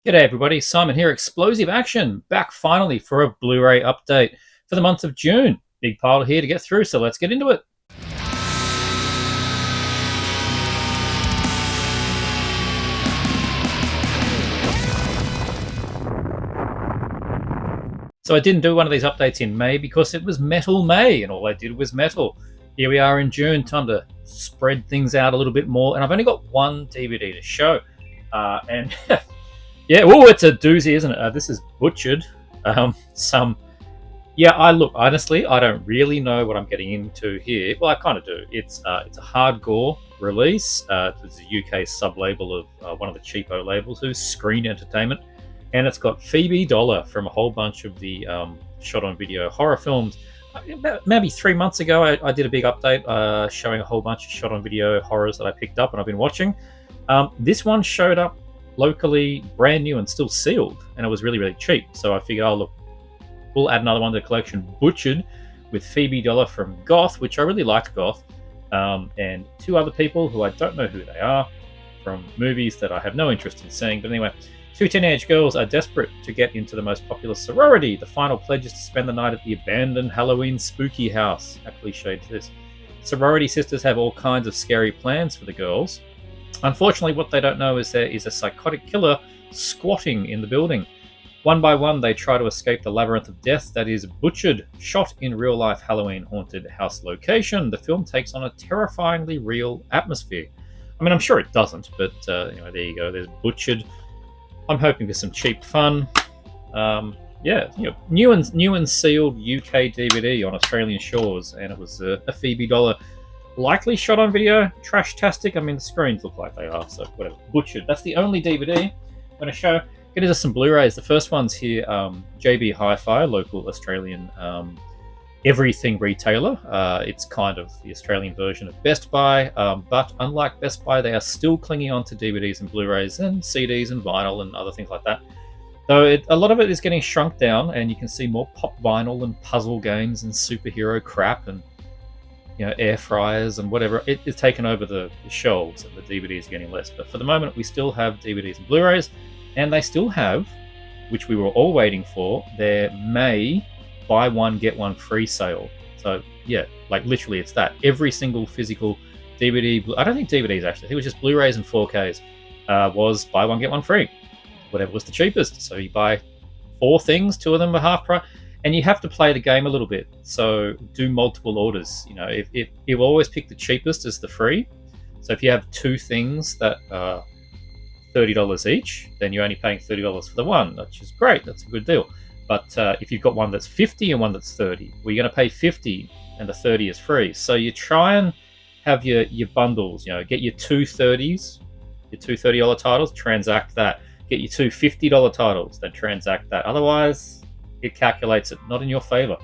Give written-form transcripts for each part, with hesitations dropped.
G'day everybody, Simon here, Explosive Action, back finally for a Blu-ray update for the month of June. Big pile here to get through, so let's get into it. So I didn't do one of these updates in May because it was Metal May, and all I did was metal. Here we are in June, time to spread things out a little bit more, and I've only got one DVD to show. And yeah, oh, it's a doozy, isn't it? This is butchered. Honestly, I don't really know what I'm getting into here. Well, I kind of do. It's a hardcore release. It's a UK sub-label of one of the cheapo labels, who's Screen Entertainment. And it's got Phoebe Dollar from a whole bunch of the shot-on-video horror films. Maybe 3 months ago, I did a big update showing a whole bunch of shot-on-video horrors that I picked up and I've been watching. This one showed up locally, brand new and still sealed, and it was really, really cheap. So I figured, oh look, we'll add another one to the collection, Butchered, with Phoebe Dollar from Goth, which I really liked Goth, and two other people who I don't know who they are from movies that I have no interest in seeing. But anyway, two teenage girls are desperate to get into the most popular sorority. The final pledge is to spend the night at the abandoned Halloween spooky house. How cliched to this. Sorority sisters have all kinds of scary plans for the girls. Unfortunately, what they don't know is there is a psychotic killer squatting in the building. One by one, they try to escape the labyrinth of death that is Butchered, shot in real-life Halloween haunted house location. The film takes on a terrifyingly real atmosphere. I mean, I'm sure it doesn't, but anyway, there you go. There's Butchered. I'm hoping for some cheap fun. New and sealed UK DVD on Australian shores, and it was a Phoebe Dollar. Likely shot on video, trash-tastic. I mean, the screens look like they are, so whatever. Butchered. That's the only DVD I'm going to show. Get into some Blu-rays. The first one's here, JB Hi-Fi, local Australian everything retailer. It's kind of the Australian version of Best Buy, but unlike Best Buy, they are still clinging on to DVDs and Blu-rays and CDs and vinyl and other things like that. Though a lot of it is getting shrunk down, and you can see more pop vinyl and puzzle games and superhero crap and air fryers and whatever. It's taken over the shelves, and the DVDs are getting less. But for the moment, we still have DVDs and Blu-rays, and they still have, which we were all waiting for, their May buy one, get one free sale. So yeah, like literally it's that. Every single physical DVD, I don't think DVDs actually, I think it was just Blu-rays and 4Ks, was buy one, get one free. Whatever was the cheapest. So you buy 4 things, 2 of them are half price. And you have to play the game a little bit, so do multiple orders. If you always pick the cheapest as the free. So if you have 2 things that are $30 each, then you're only paying $30 for the one, which is great. That's a good deal. But if you've got one that's 50 and one that's 30, well, you're going to pay 50 and the 30 is free. So you try and have your bundles. Get your 2 30s, your 2 $30 titles, transact that. Get your 2 $50 titles, then transact that. Otherwise, it calculates it not in your favor.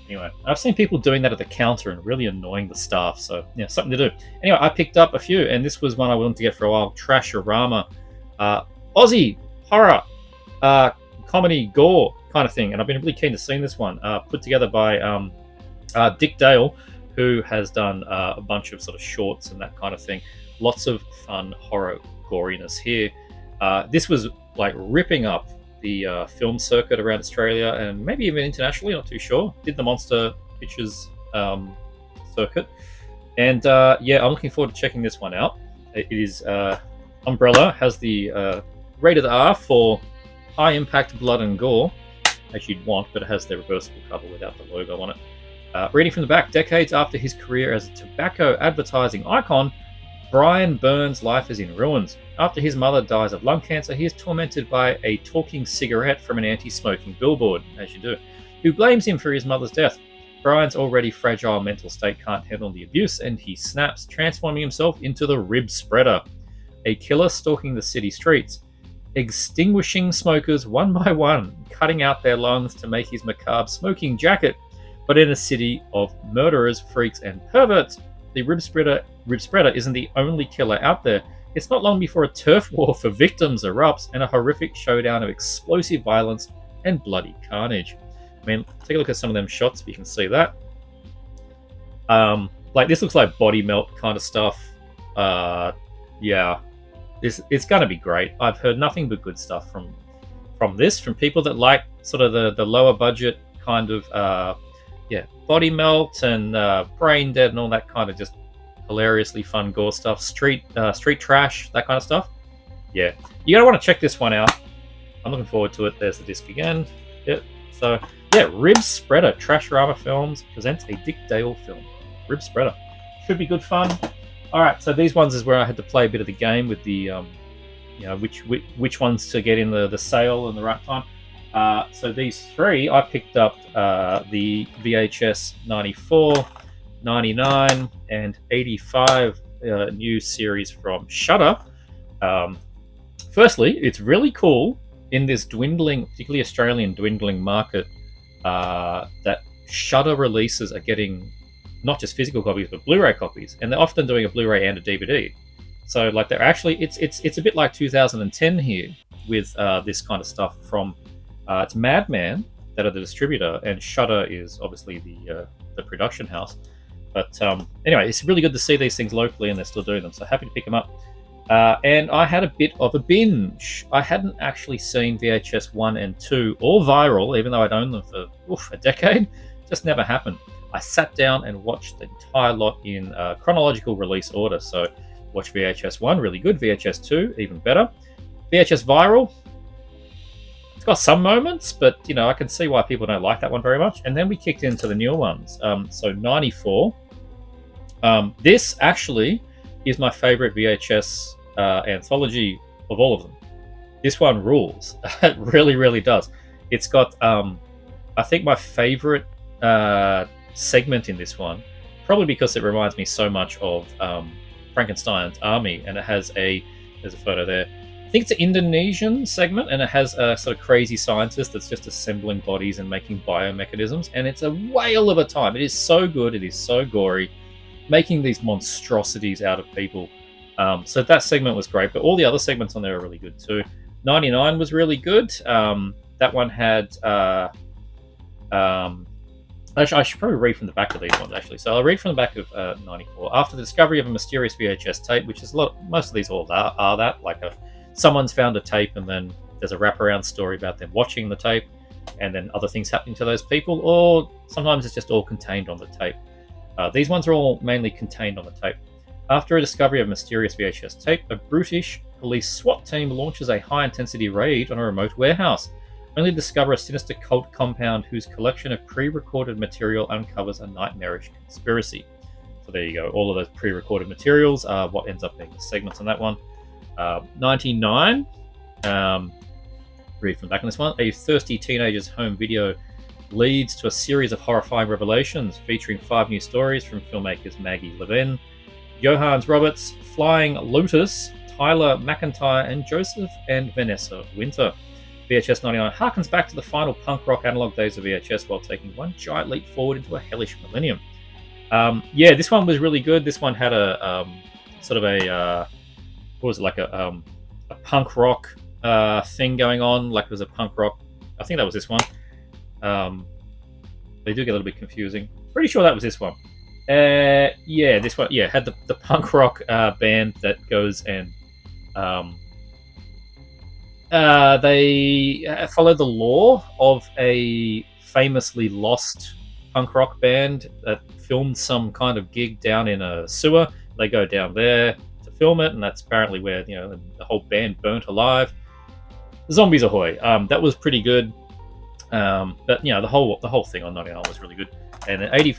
Anyway, I've seen people doing that at the counter and really annoying the staff. So yeah, something to do. Anyway, I picked up a few, and this was one I wanted to get for a while. Trashorama, Aussie horror, comedy, gore kind of thing. And I've been really keen to see this one. Put together by Dick Dale, who has done a bunch of sort of shorts and that kind of thing. Lots of fun horror goriness here. This was like ripping up the film circuit around Australia and maybe even internationally, not too sure. Did the Monster Pictures circuit. And yeah, I'm looking forward to checking this one out. It is Umbrella, has the rated R for high impact blood and gore, as you'd want, but it has the reversible cover without the logo on it. Reading from the back, decades after his career as a tobacco advertising icon, Brian Byrne's life is in ruins. After his mother dies of lung cancer, he is tormented by a talking cigarette from an anti-smoking billboard, as you do, who blames him for his mother's death. Brian's already fragile mental state can't handle the abuse, and he snaps, transforming himself into the Rib Spreader, a killer stalking the city streets, extinguishing smokers one by one, cutting out their lungs to make his macabre smoking jacket. But in a city of murderers, freaks, and perverts, the Rib Spreader isn't the only killer out there. It's not long before a turf war for victims erupts and a horrific showdown of explosive violence and bloody carnage. I mean, take a look at some of them shots if you can see that. Like this looks like body melt kind of stuff. Yeah, it's going to be great. I've heard nothing but good stuff from from this, from people that like sort of the lower budget kind of body melt and brain dead and all that kind of just hilariously fun gore stuff, street trash, that kind of stuff. Yeah, you're gonna want to check this one out. I'm looking forward to it. There's the disc again. Yep. So yeah, Rib Spreader Trashrama Films presents a Dick Dale film. Rib Spreader should be good fun. All right, so these ones is where I had to play a bit of the game with the which ones to get in the sale and the right time. So these three, I picked up the VHS 94, 99, and 85 new series from Shudder. Firstly, it's really cool in this dwindling, particularly Australian dwindling market, that Shudder releases are getting not just physical copies but Blu-ray copies, and they're often doing a Blu-ray and a DVD. So like they're actually it's a bit like 2010 here with this kind of stuff from it's Madman that are the distributor, and Shudder is obviously the production house. But anyway, it's really good to see these things locally, and they're still doing them. So happy to pick them up. And I had a bit of a binge. I hadn't actually seen VHS 1 and 2 or Viral, even though I'd owned them for a decade. Just never happened. I sat down and watched the entire lot in chronological release order. So watch VHS 1, really good. VHS 2, even better. VHS Viral, it's got some moments, but I can see why people don't like that one very much. And then we kicked into the newer ones. So 94. This actually is my favorite VHS anthology of all of them. This one rules. It really, really does. It's got, I think, my favorite segment in this one, probably because it reminds me so much of Frankenstein's Army, and it has there's a photo there. I think it's an Indonesian segment, and it has a sort of crazy scientist that's just assembling bodies and making biomechanisms, and it's a whale of a time. It is so good. It is so gory, making these monstrosities out of people. So that segment was great, but all the other segments on there are really good too. 99 was really good. That one had... Actually, I should probably read from the back of these ones, actually. So I'll read from the back of 94. After the discovery of a mysterious VHS tape, which is most of these all are that, like someone's found a tape and then there's a wraparound story about them watching the tape and then other things happening to those people, or sometimes it's just all contained on the tape. These ones are all mainly contained on the tape. After a discovery of a mysterious VHS tape, a brutish police SWAT team launches a high-intensity raid on a remote warehouse, only to discover a sinister cult compound whose collection of pre-recorded material uncovers a nightmarish conspiracy. So there you go. All of those pre-recorded materials are what ends up being the segments on that one. 99. Read from the back on this one. A thirsty teenager's home video leads to a series of horrifying revelations featuring 5 new stories from filmmakers Maggie Levin, Johannes Roberts, Flying Lotus, Tyler McIntyre, and Joseph and Vanessa Winter. VHS 99 harkens back to the final punk rock analog days of VHS while taking one giant leap forward into a hellish millennium. This one was really good. This one had a sort of a punk rock thing going on. Like it was a punk rock. I think that was this one. They do get a little bit confusing. Pretty sure that was this one. This one. Yeah, had the punk rock band that goes and they follow the lore of a famously lost punk rock band that filmed some kind of gig down in a sewer. They go down there to film it, and that's apparently where the whole band burnt alive. Zombies ahoy! That was pretty good. But the whole thing on 99 was really good. And 80.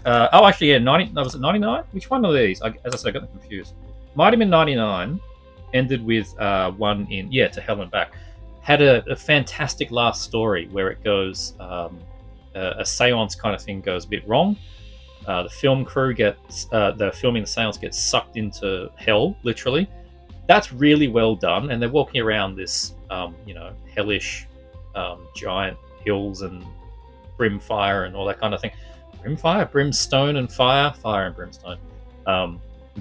90. Was it 99? Which one of these? As I said, I got them confused. Might have been 99. Ended with one in To Hell and Back. Had a fantastic last story where it goes a seance kind of thing goes a bit wrong. The film crew they're filming the seance gets sucked into hell, literally. That's really well done, and they're walking around this hellish giant hills and brimfire and all that kind of thing. Brimstone and fire and brimstone.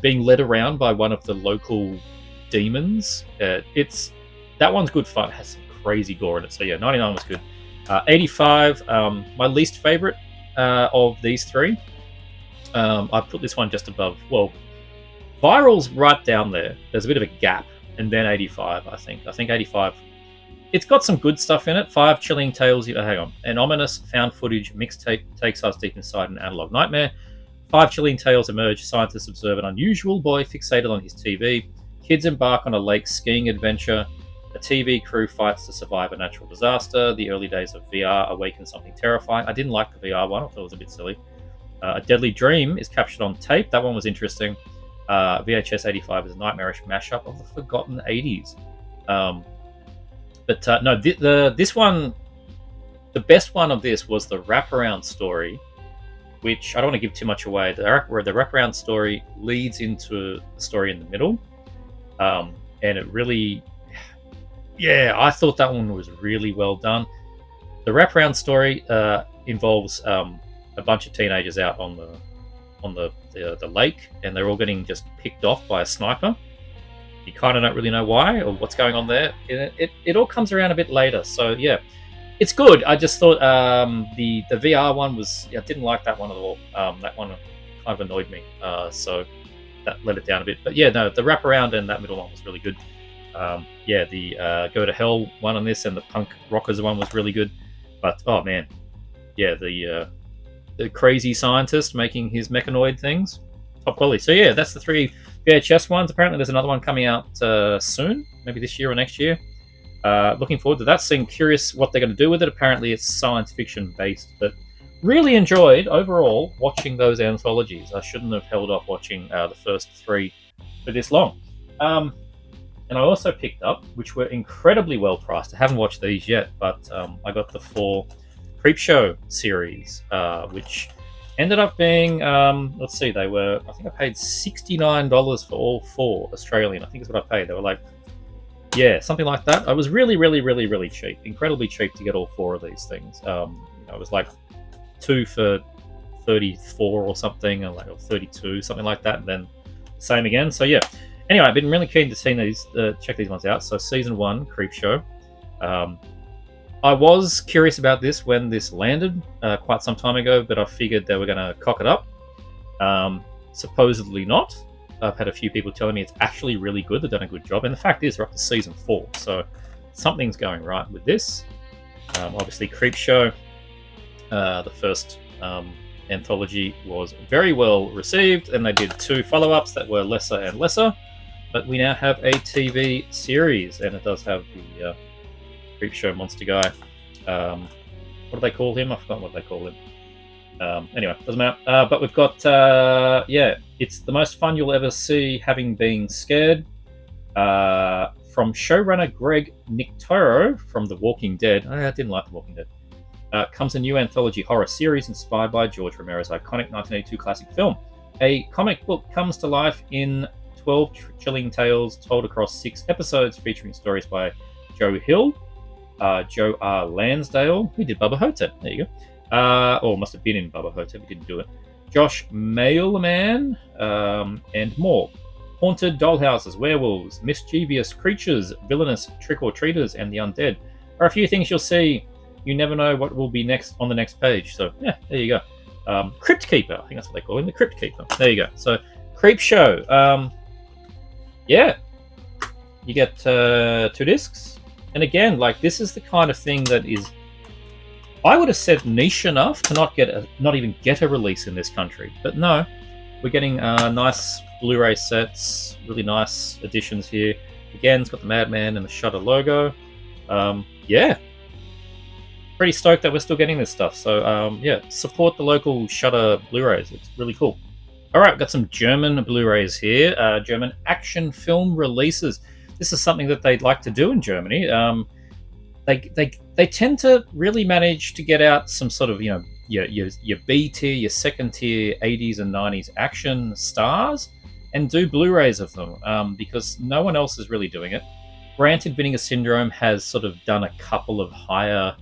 Being led around by one of the local demons. That one's good fun. It has some crazy gore in it. So 99 was good. 85, my least favorite of these three. I put this one just above. Well, Viral's right down there. There's a bit of a gap, and then 85. I think 85 It's got some good stuff in it. 5 chilling tales. Hang on. An ominous found footage mixtape takes us deep inside an analog nightmare. 5 chilling tales emerge. Scientists observe an unusual boy fixated on his TV. Kids embark on a lake skiing adventure. A TV crew fights to survive a natural disaster. The early days of VR awaken something terrifying. I didn't like the VR one. I thought it was a bit silly. A Deadly Dream is captured on tape. That one was interesting. VHS 85 is a nightmarish mashup of the forgotten 80s. No, this one, the best one of this was the wraparound story, which I don't want to give too much away. The wraparound story leads into the story in the middle, and it really, I thought that one was really well done. The wraparound story involves a bunch of teenagers out on the lake, and they're all getting just picked off by a sniper. You kind of don't really know why or what's going on there. It all comes around a bit later, so yeah, it's good. I just thought the VR one was, I didn't like that one at all. That one kind of annoyed me, so that let it down a bit. But yeah, no, the wraparound and that middle one was really good. The Go to Hell one on this and the Punk Rockers one was really good. But oh man, yeah, the crazy scientist making his mechanoid things, top quality. So yeah, that's the 3 VHS ones. Apparently there's another one coming out soon, maybe this year or next year. Looking forward to that. Seeing curious what they're going to do with it. Apparently it's science fiction based, but really enjoyed overall watching those anthologies. I shouldn't have held off watching the first 3 for this long. And I also picked up, which were incredibly well priced. I haven't watched these yet, but I got the 4 Creepshow series, which ended up being, let's see, I think I paid $69 for all 4 Australian. I think is what I paid. They were like, yeah, something like that. I was really, really, really, really cheap. Incredibly cheap to get all 4 of these things. It was like 2 for 34 or something, or like 32, something like that, and then the same again. So yeah. Anyway, I've been really keen to see these, check these ones out. So season 1, Creepshow. I was curious about this when this landed quite some time ago, but I figured they were going to cock it up. Supposedly not. I've had a few people telling me it's actually really good. They've done a good job. And the fact is, they're up to season 4. So something's going right with this. Obviously, Creepshow, the first anthology, was very well received. And they did 2 follow-ups that were lesser and lesser. But we now have a TV series. And it does have the Creepshow monster guy. What do they call him? I've forgotten what they call him. Anyway, doesn't matter. But we've got, it's the most fun you'll ever see having been scared. From showrunner Greg Nicotero from The Walking Dead. I didn't like The Walking Dead. Comes a new anthology horror series inspired by George Romero's iconic 1982 classic film. A comic book comes to life in 12 chilling tales told across 6 episodes featuring stories by Joe Hill, Joe R. Lansdale, who did Bubba Hotep, there you go, or must have been in Bubba Hotep, he didn't do it, Josh Mailman, and more. Haunted dollhouses, werewolves, mischievous creatures, villainous trick-or-treaters, and the undead are a few things you'll see. You never know what will be next on the next page. So, yeah, there you go. Crypt Keeper, I think that's what they call him, the Crypt Keeper. There you go. So, Creepshow. Yeah. You get 2 discs. And again, like, this is the kind of thing that is, I would have said, niche enough to not even get a release in this country. But no, we're getting nice Blu-ray sets, really nice editions here. Again, it's got the Madman and the Shudder logo. Yeah. Pretty stoked that we're still getting this stuff. So, yeah, support the local Shudder Blu-rays. It's really cool. All right, we've got some German Blu-rays here. German action film releases. This is something that they'd like to do in Germany. They tend to really manage to get out some sort of, your B tier, your second tier 80s and 90s action stars and do Blu-rays of them because no one else is really doing it. Granted, Vinegar Syndrome has sort of done a couple of higher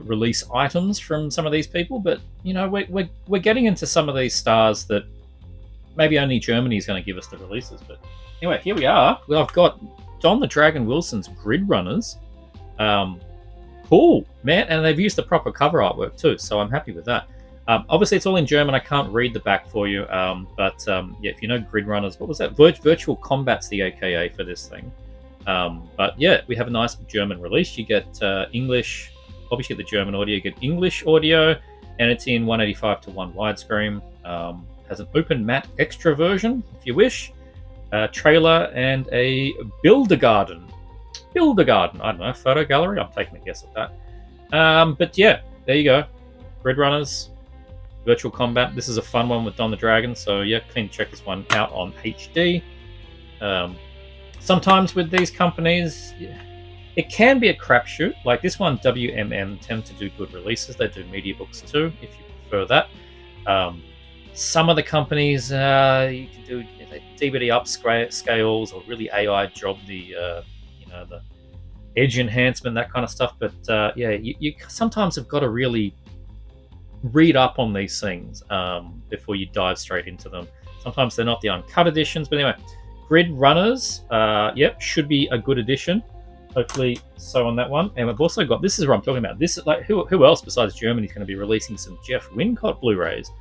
release items from some of these people, but we're getting into some of these stars that maybe only Germany is going to give us the releases. But anyway, here we are. Well, I've got Don the Dragon Wilson's Grid Runners. Cool, man, and they've used the proper cover artwork too, so I'm happy with that. Obviously, it's all in German. I can't read the back for you, but yeah, if you know Grid Runners, what was that? Virtual Combat's the AKA for this thing. But yeah, we have a nice German release. You get English, obviously the German audio, you get English audio, and it's in 185 to 1 widescreen. Has an open matte extra version, if you wish, a trailer, and a Build-A-Garden. Build-A-Garden, I don't know, photo gallery? I'm taking a guess at that. But yeah, there you go. Grid Runners, Virtual Combat. This is a fun one with Don the Dragon, so yeah, keen to check this one out on HD. Sometimes with these companies, it can be a crapshoot. Like this one, WMM tend to do good releases. They do media books too, if you prefer that. Some of the companies, you can do DVD upscales or really AI job the the edge enhancement, that kind of stuff. But yeah, you sometimes have got to really read up on these things before you dive straight into them. Sometimes they're not the uncut editions, but anyway, Grid Runners, yep, should be a good edition. Hopefully so on that one. And we've also got, this is what I'm talking about. This is like, who else besides Germany is going to be releasing some Jeff Wincott Blu-rays?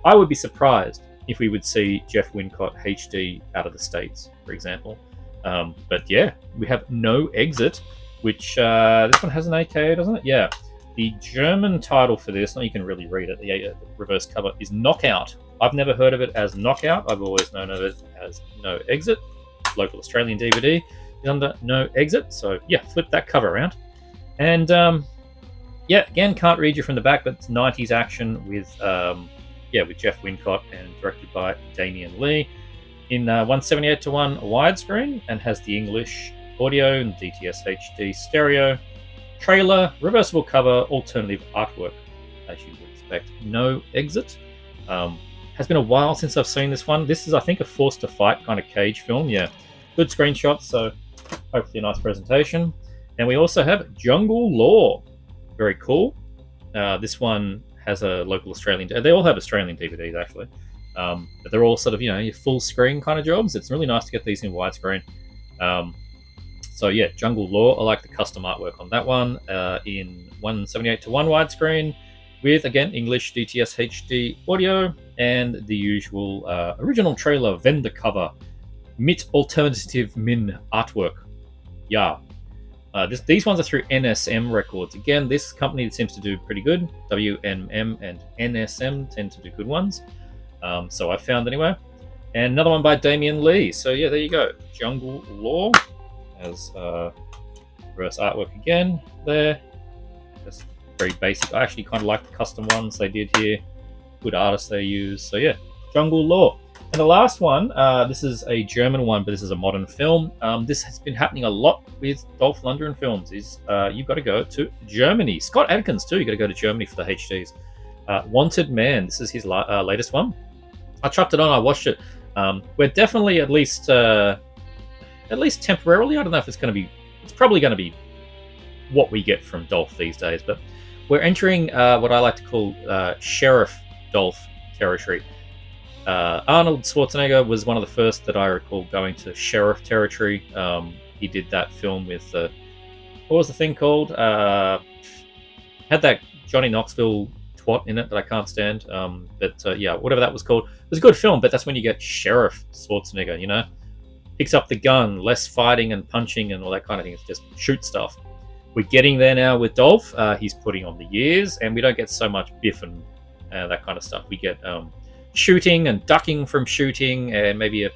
I would be surprised if we would see Jeff Wincott HD out of the States, for example. But yeah, we have No Exit, which this one has an AKA, doesn't it? Yeah. The German title for this, and you can really read it, the reverse cover, is Knockout. I've never heard of it as Knockout. I've always known of it as No Exit. Local Australian DVD is under No Exit. So yeah, flip that cover around. And yeah, again, can't read you from the back, but it's 90s action with with Jeff Wincott and directed by Damien Lee in 178 to 1 widescreen, and has the English audio and DTS HD stereo. Trailer, reversible cover, alternative artwork, as you would expect. No Exit. Has been a while since I've seen this one. This is, I think, a Forced to Fight kind of cage film. Yeah, good screenshots, so hopefully a nice presentation. And we also have Jungle Law. Very cool. This one has a local Australian... They all have Australian DVDs, actually. But they're all sort of, your full screen kind of jobs. It's really nice to get these in widescreen. So yeah, Jungle Law, I like the custom artwork on that one, in 178 to 1 widescreen with, again, English DTS HD audio and the usual original trailer vendor cover, mit alternative min artwork. Yeah. These ones are through NSM Records. Again, this company seems to do pretty good. WMM and NSM tend to do good ones. So I found anyway. And another one by Damien Lee. So yeah, there you go. Jungle Law. As reverse artwork again there. Just very basic. I actually kind of like the custom ones they did here. Good artists they use. So yeah, Jungle Law. And the last one, this is a German one, but this is a modern film. This has been happening a lot with Dolph Lundgren films. Is you've got to go to Germany. Scott Adkins too. You've got to go to Germany for the HDs. Wanted Man. This is his latest one. I chucked it on. I watched it. We're definitely at least temporarily. I don't know if it's going to be. It's probably going to be what we get from Dolph these days. But we're entering what I like to call Sheriff Dolph territory. Arnold Schwarzenegger was one of the first that I recall going to sheriff territory. He did that film with what was the thing called? Had that Johnny Knoxville twat in it that I can't stand. But yeah, whatever that was called. It was a good film, but that's when you get Sheriff Schwarzenegger, Picks up the gun, less fighting and punching and all that kind of thing. It's just shoot stuff. We're getting there now with Dolph. He's putting on the years, and we don't get so much biff and that kind of stuff. We get shooting and ducking from shooting, and maybe a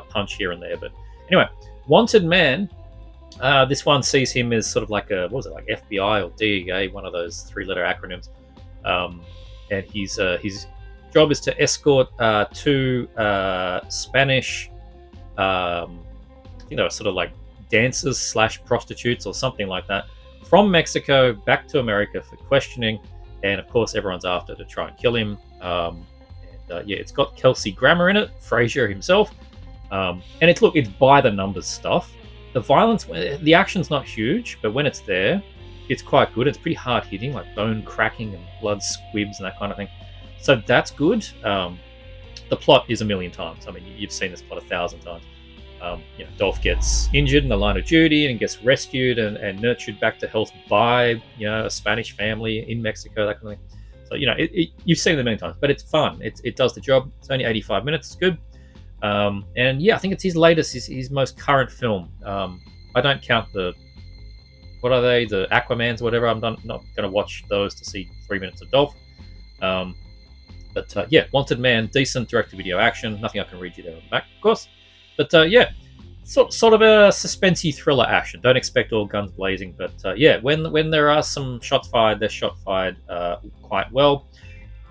punch here and there. But anyway, Wanted Man. This one sees him as sort of like like FBI or DEA, one of those 3-letter acronyms. And his job is to escort two Spanish, I think they were sort of like dancers / prostitutes or something like that, from Mexico back to America for questioning. And of course, everyone's after to try and kill him. Yeah, it's got Kelsey Grammer in it, Frasier himself. And it's by the numbers stuff. The violence, the action's not huge, but when it's there, it's quite good. It's pretty hard hitting, like bone cracking and blood squibs and that kind of thing. So that's good. The plot is a million times. I mean, you've seen this plot 1,000 times. Dolph gets injured in the line of duty and gets rescued and nurtured back to health by a Spanish family in Mexico, that kind of thing. So you've seen it a million times, but it's fun. It does the job. It's only 85 minutes. It's good. And yeah, I think it's his latest, his most current film. I don't count the, what are they, the Aquamans or whatever. I'm not going to watch those to see 3 minutes of Dolph. But yeah, Wanted Man, decent direct-to-video action. Nothing I can read you there on the back, of course. But yeah, sort of a suspensey thriller action. Don't expect all guns blazing, but yeah, when there are some shots fired, they're shot fired quite well.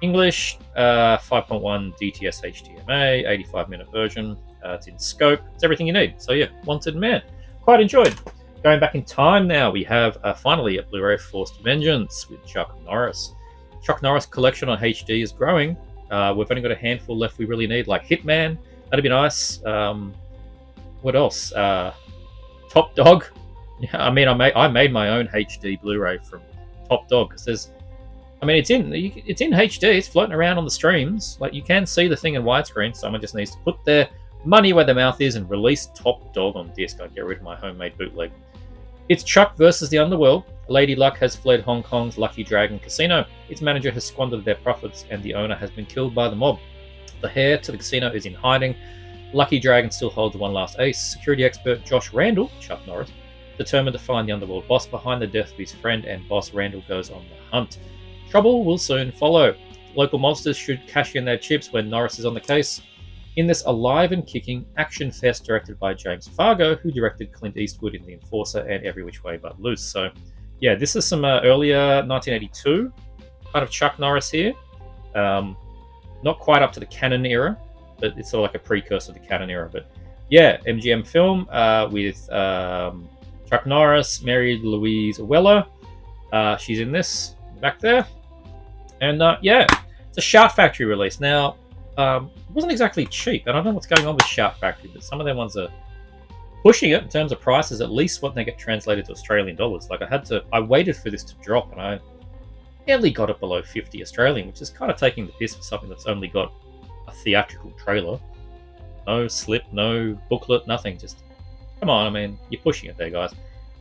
English, 5.1 DTS HDMA, 85-minute version. It's in scope. It's everything you need. So yeah, Wanted Man. Quite enjoyed. Going back in time now, we have finally a Blu-ray Forced Vengeance with Chuck Norris. Chuck Norris collection on HD is growing. We've only got a handful left we really need, like Hitman. That'd be nice. What else? Top Dog. Yeah, I mean, I made my own HD Blu-ray from Top Dog because there's, I mean, it's in HD. It's floating around on the streams. Like, you can see the thing in widescreen. Someone just needs to put their money where their mouth is and release Top Dog on disc. I'd get rid of my homemade bootleg. It's Chuck versus the underworld. Lady Luck has fled Hong Kong's Lucky Dragon Casino. Its manager has squandered their profits and the owner has been killed by the mob. The heir to the casino is in hiding. Lucky Dragon still holds one last ace. Security expert Josh Randall, Chuck Norris, determined to find the underworld boss behind the death of his friend, and boss Randall goes on the hunt. Trouble will soon follow. Local monsters should cash in their chips when Norris is on the case. In this alive and kicking action fest directed by James Fargo, who directed Clint Eastwood in The Enforcer and Every Which Way But Loose. So, yeah, this is some earlier 1982 kind of Chuck Norris here. Not quite up to the Cannon era, but it's sort of like a precursor to the Cannon era. But yeah, MGM film with Chuck Norris, Mary Louise Weller. She's in this back there. And yeah, it's a Shout Factory release. Now, it wasn't exactly cheap. I don't know what's going on with Shout Factory, but some of their ones are pushing it in terms of prices, at least what they get translated to Australian dollars. Like, I waited for this to drop, and I nearly got it below 50 Australian, which is kind of taking the piss for something that's only got a theatrical trailer. No slip, no booklet, nothing. Just, come on, I mean, you're pushing it there, guys.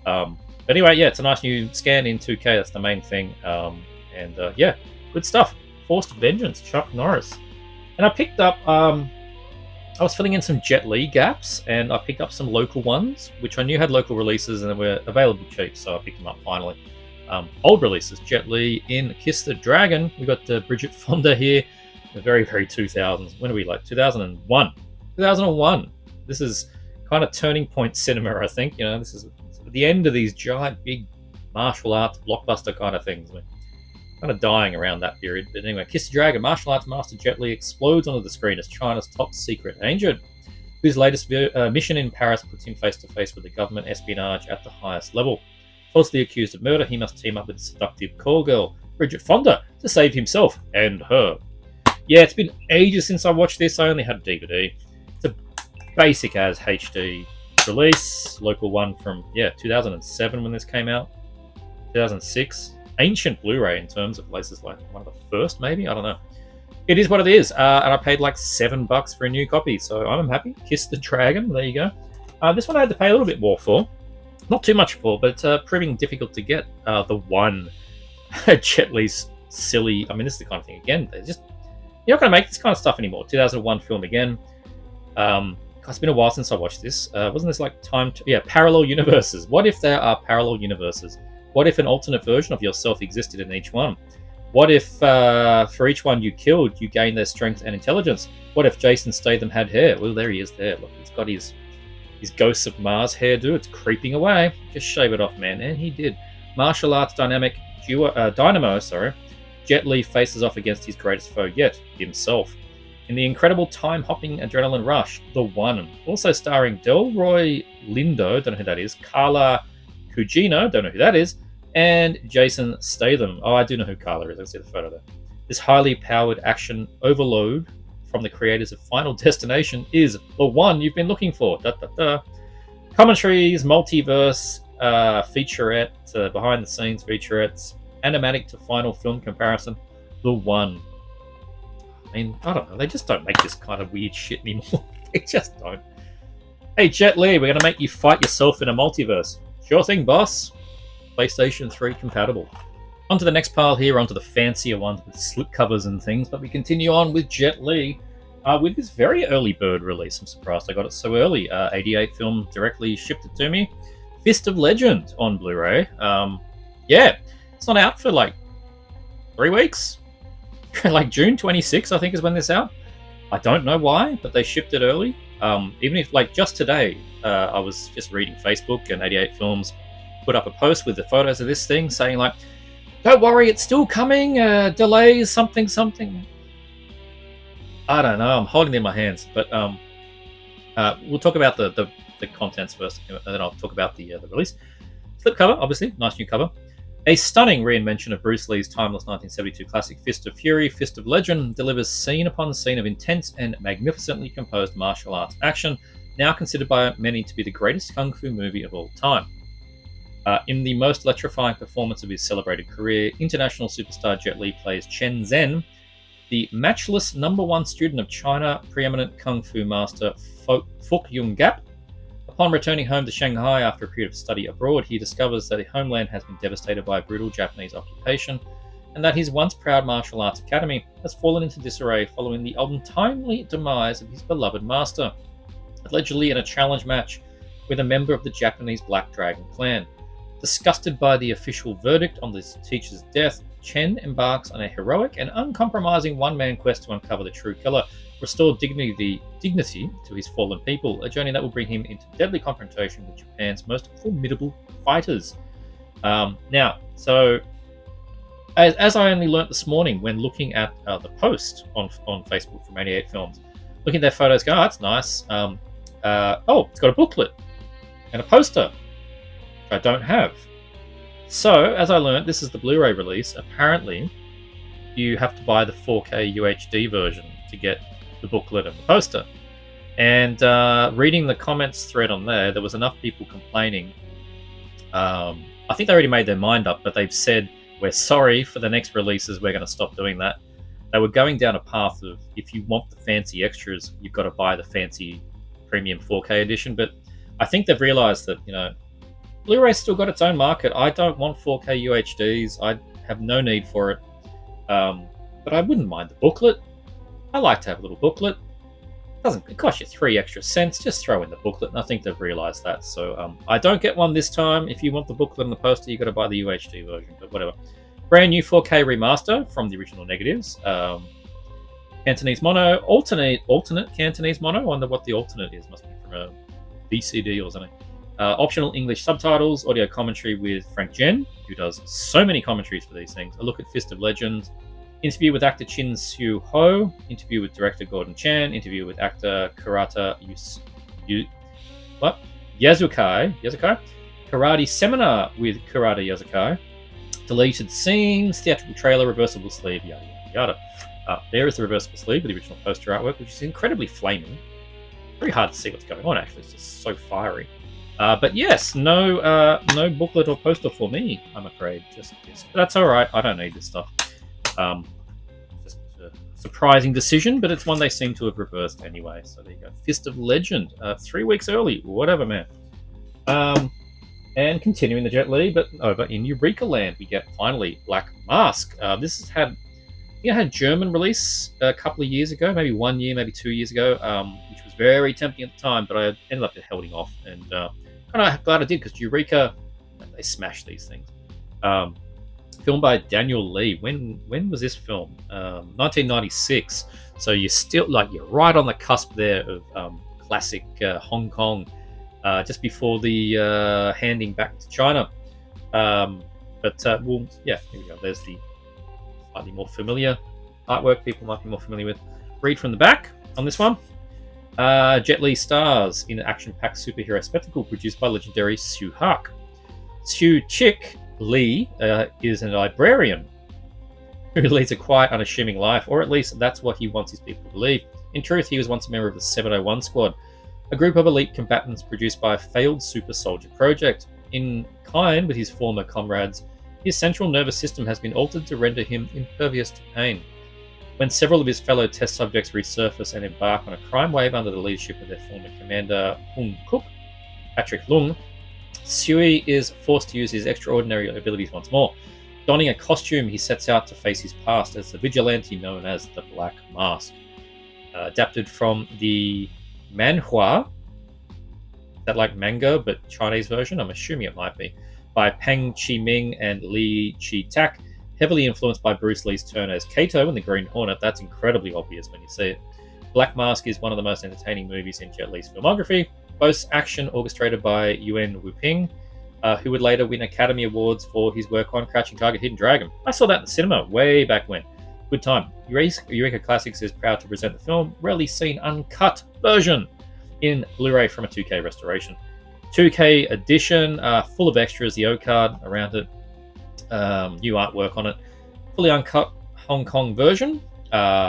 But anyway, yeah, it's a nice new scan in 2K. That's the main thing. And yeah, good stuff. Forced Vengeance, Chuck Norris. And I picked up, I was filling in some Jet Li gaps, and I picked up some local ones, which I knew had local releases and they were available cheap, so I picked them up finally. Old releases, Jet Li in Kiss the Dragon. We got Bridget Fonda here, the very, very 2000s. When are we, like 2001? 2001. This is kind of turning point cinema, I think. You know, this is the end of these giant, big martial arts blockbuster kind of things. We're kind of dying around that period. But anyway, Kiss the Dragon, martial arts master Jet Li explodes onto the screen as China's top secret agent, whose latest mission in Paris puts him face to face with the government espionage at the highest level. Falsely accused of murder, he must team up with the seductive call girl, Bridget Fonda, to save himself and her. Yeah, it's been ages since I watched this. I only had a DVD. It's a basic as HD release. Local one from, 2007 when this came out. 2006. Ancient Blu-ray in terms of places, like one of the first, maybe? I don't know. It is what it is. And I paid like $7 for a new copy, so I'm happy. Kiss the Dragon. There you go. This one I had to pay a little bit more for. Not too much for, but proving difficult to get. The one Jet Li's silly. I mean, this is the kind of thing, again, they're just, you're not going to make this kind of stuff anymore. 2001 film again. It's been a while since I watched this. Wasn't this like parallel universes? What if there are parallel universes? What if an alternate version of yourself existed in each one? What if for each one you killed, you gained their strength and intelligence? What if Jason Statham had hair? Well, there he is there. Look, he's got his Ghosts of Mars hairdo. It's creeping away. Just shave it off, man. And he did. Martial arts dynamo, Jet Li faces off against his greatest foe yet, himself. In the incredible time-hopping adrenaline rush, The One. Also starring Delroy Lindo, don't know who that is, Carla Gugino, don't know who that is, and Jason Statham. Oh, I do know who Carla is. I see the photo there. This highly powered action overload from the creators of Final Destination is the one you've been looking for. Commentaries, multiverse, featurette, behind-the-scenes featurettes, animatic to final film comparison. The One. I mean, I don't know. They just don't make this kind of weird shit anymore. They just don't. Hey, Jet Li, we're going to make you fight yourself in a multiverse. Sure thing, boss. PlayStation 3 compatible. On to the next pile here, onto the fancier ones with slipcovers and things, but we continue on with Jet Li with this very early bird release. I'm surprised I got it so early. 88 film directly shipped it to me. Fist of Legend on Blu-ray. Yeah, it's not out for like 3 weeks. Like June 26th, I think, is when this out. I don't know why, but they shipped it early. Even if, like, just today, I was just reading Facebook, and 88 Films put up a post with the photos of this thing saying, like, don't worry, it's still coming, delays, something. I don't know, I'm holding it in my hands. But we'll talk about the contents first, and then I'll talk about the release. Slipcover, obviously, nice new cover. A stunning reinvention of Bruce Lee's timeless 1972 classic Fist of Fury, Fist of Legend delivers scene upon scene of intense and magnificently composed martial arts action, now considered by many to be the greatest kung fu movie of all time. In the most electrifying performance of his celebrated career, international superstar Jet Li plays Chen Zhen, the matchless #1 student of China preeminent kung fu master Fuk Yung Gap. Upon returning home to Shanghai after a period of study abroad, he discovers that his homeland has been devastated by a brutal Japanese occupation, and that his once proud martial arts academy has fallen into disarray following the untimely demise of his beloved master, allegedly in a challenge match with a member of the Japanese Black Dragon clan. Disgusted by the official verdict on this teacher's death, Chen embarks on a heroic and uncompromising one-man quest to uncover the true killer, restore dignity to his fallen people, a journey that will bring him into deadly confrontation with Japan's most formidable fighters. Now, so as I only learnt this morning when looking at the post on Facebook from 88 Films, looking at their photos, going, oh, that's nice. It's got a booklet and a poster, which I don't have. So, as I learnt, this is the Blu-ray release. Apparently, you have to buy the 4K UHD version to get the booklet and the poster. And reading the comments thread on there was enough people complaining. I think they already made their mind up, but they've said, we're sorry, for the next releases, we're going to stop doing that. They were going down a path of, if you want the fancy extras, you've got to buy the fancy premium 4K edition. But I think they've realized that, Blu-ray's still got its own market. I don't want 4K UHDs. I have no need for it. But I wouldn't mind the booklet. I like to have a little booklet. It costs you 3 extra cents. Just throw in the booklet, and I think they've realised that. So I don't get one this time. If you want the booklet and the poster, you've got to buy the UHD version, but whatever. Brand new 4K remaster from the original negatives. Cantonese mono, alternate Cantonese mono. I wonder what the alternate is. Must be from a BCD or something. Optional English subtitles, audio commentary with Frank Jen, who does so many commentaries for these things. A look at Fist of Legend. Interview with actor Chin Soo Ho. Interview with director Gordon Chan. Interview with actor Karata Yazukai. Karate seminar with Karata Yazukai. Deleted scenes. Theatrical trailer. Reversible sleeve. Yada yada yada. There is the reversible sleeve with the original poster artwork, which is incredibly flaming. Very hard to see what's going on. Actually, it's just so fiery. But yes, no booklet or poster for me, I'm afraid. But that's all right. I don't need this stuff. Just a surprising decision, but it's one they seem to have reversed anyway. So there you go. Fist of Legend, 3 weeks early, whatever, man. And continuing the Jet Li, but over in Eureka Land, we get finally Black Mask. This has had, had German release a couple of years ago, maybe 1 year, maybe 2 years ago, which was very tempting at the time, but I ended up holding off, and kind of glad I did, because Eureka, they smash these things. Filmed by Daniel Lee. When was this film? 1996. So you're still you're right on the cusp there of classic Hong Kong, just before the handing back to China. Here we go. There's the slightly more familiar artwork people might be more familiar with. Read from the back on this one. Jet Li stars in an action-packed superhero spectacle produced by legendary Sue Hak. Sue Chick Lee is a librarian who leads a quiet, unassuming life, or at least that's what he wants his people to believe. In truth, he was once a member of the 701 Squad, a group of elite combatants produced by a failed super soldier project. In kind with his former comrades, his central nervous system has been altered to render him impervious to pain. When several of his fellow test subjects resurface and embark on a crime wave under the leadership of their former commander, Hung Kuk, Patrick Lung, Sui is forced to use his extraordinary abilities once more. Donning a costume, he sets out to face his past as the vigilante known as the Black Mask. Adapted from the manhua that like manga but Chinese version? I'm assuming it might be. By Peng Chi-ming and Lee Chi-tak. Heavily influenced by Bruce Lee's turn as Kato in The Green Hornet. That's incredibly obvious when you see it. Black Mask is one of the most entertaining movies in Jet Li's filmography. Boasts action orchestrated by Yuen Wuping, who would later win Academy Awards for his work on Crouching Tiger, Hidden Dragon. I saw that in the cinema way back when. Good time. Eureka Classics is proud to present the film, rarely seen uncut version in Blu-ray from a 2K restoration. 2K edition, full of extras, the O-card around it, new artwork on it. Fully uncut Hong Kong version,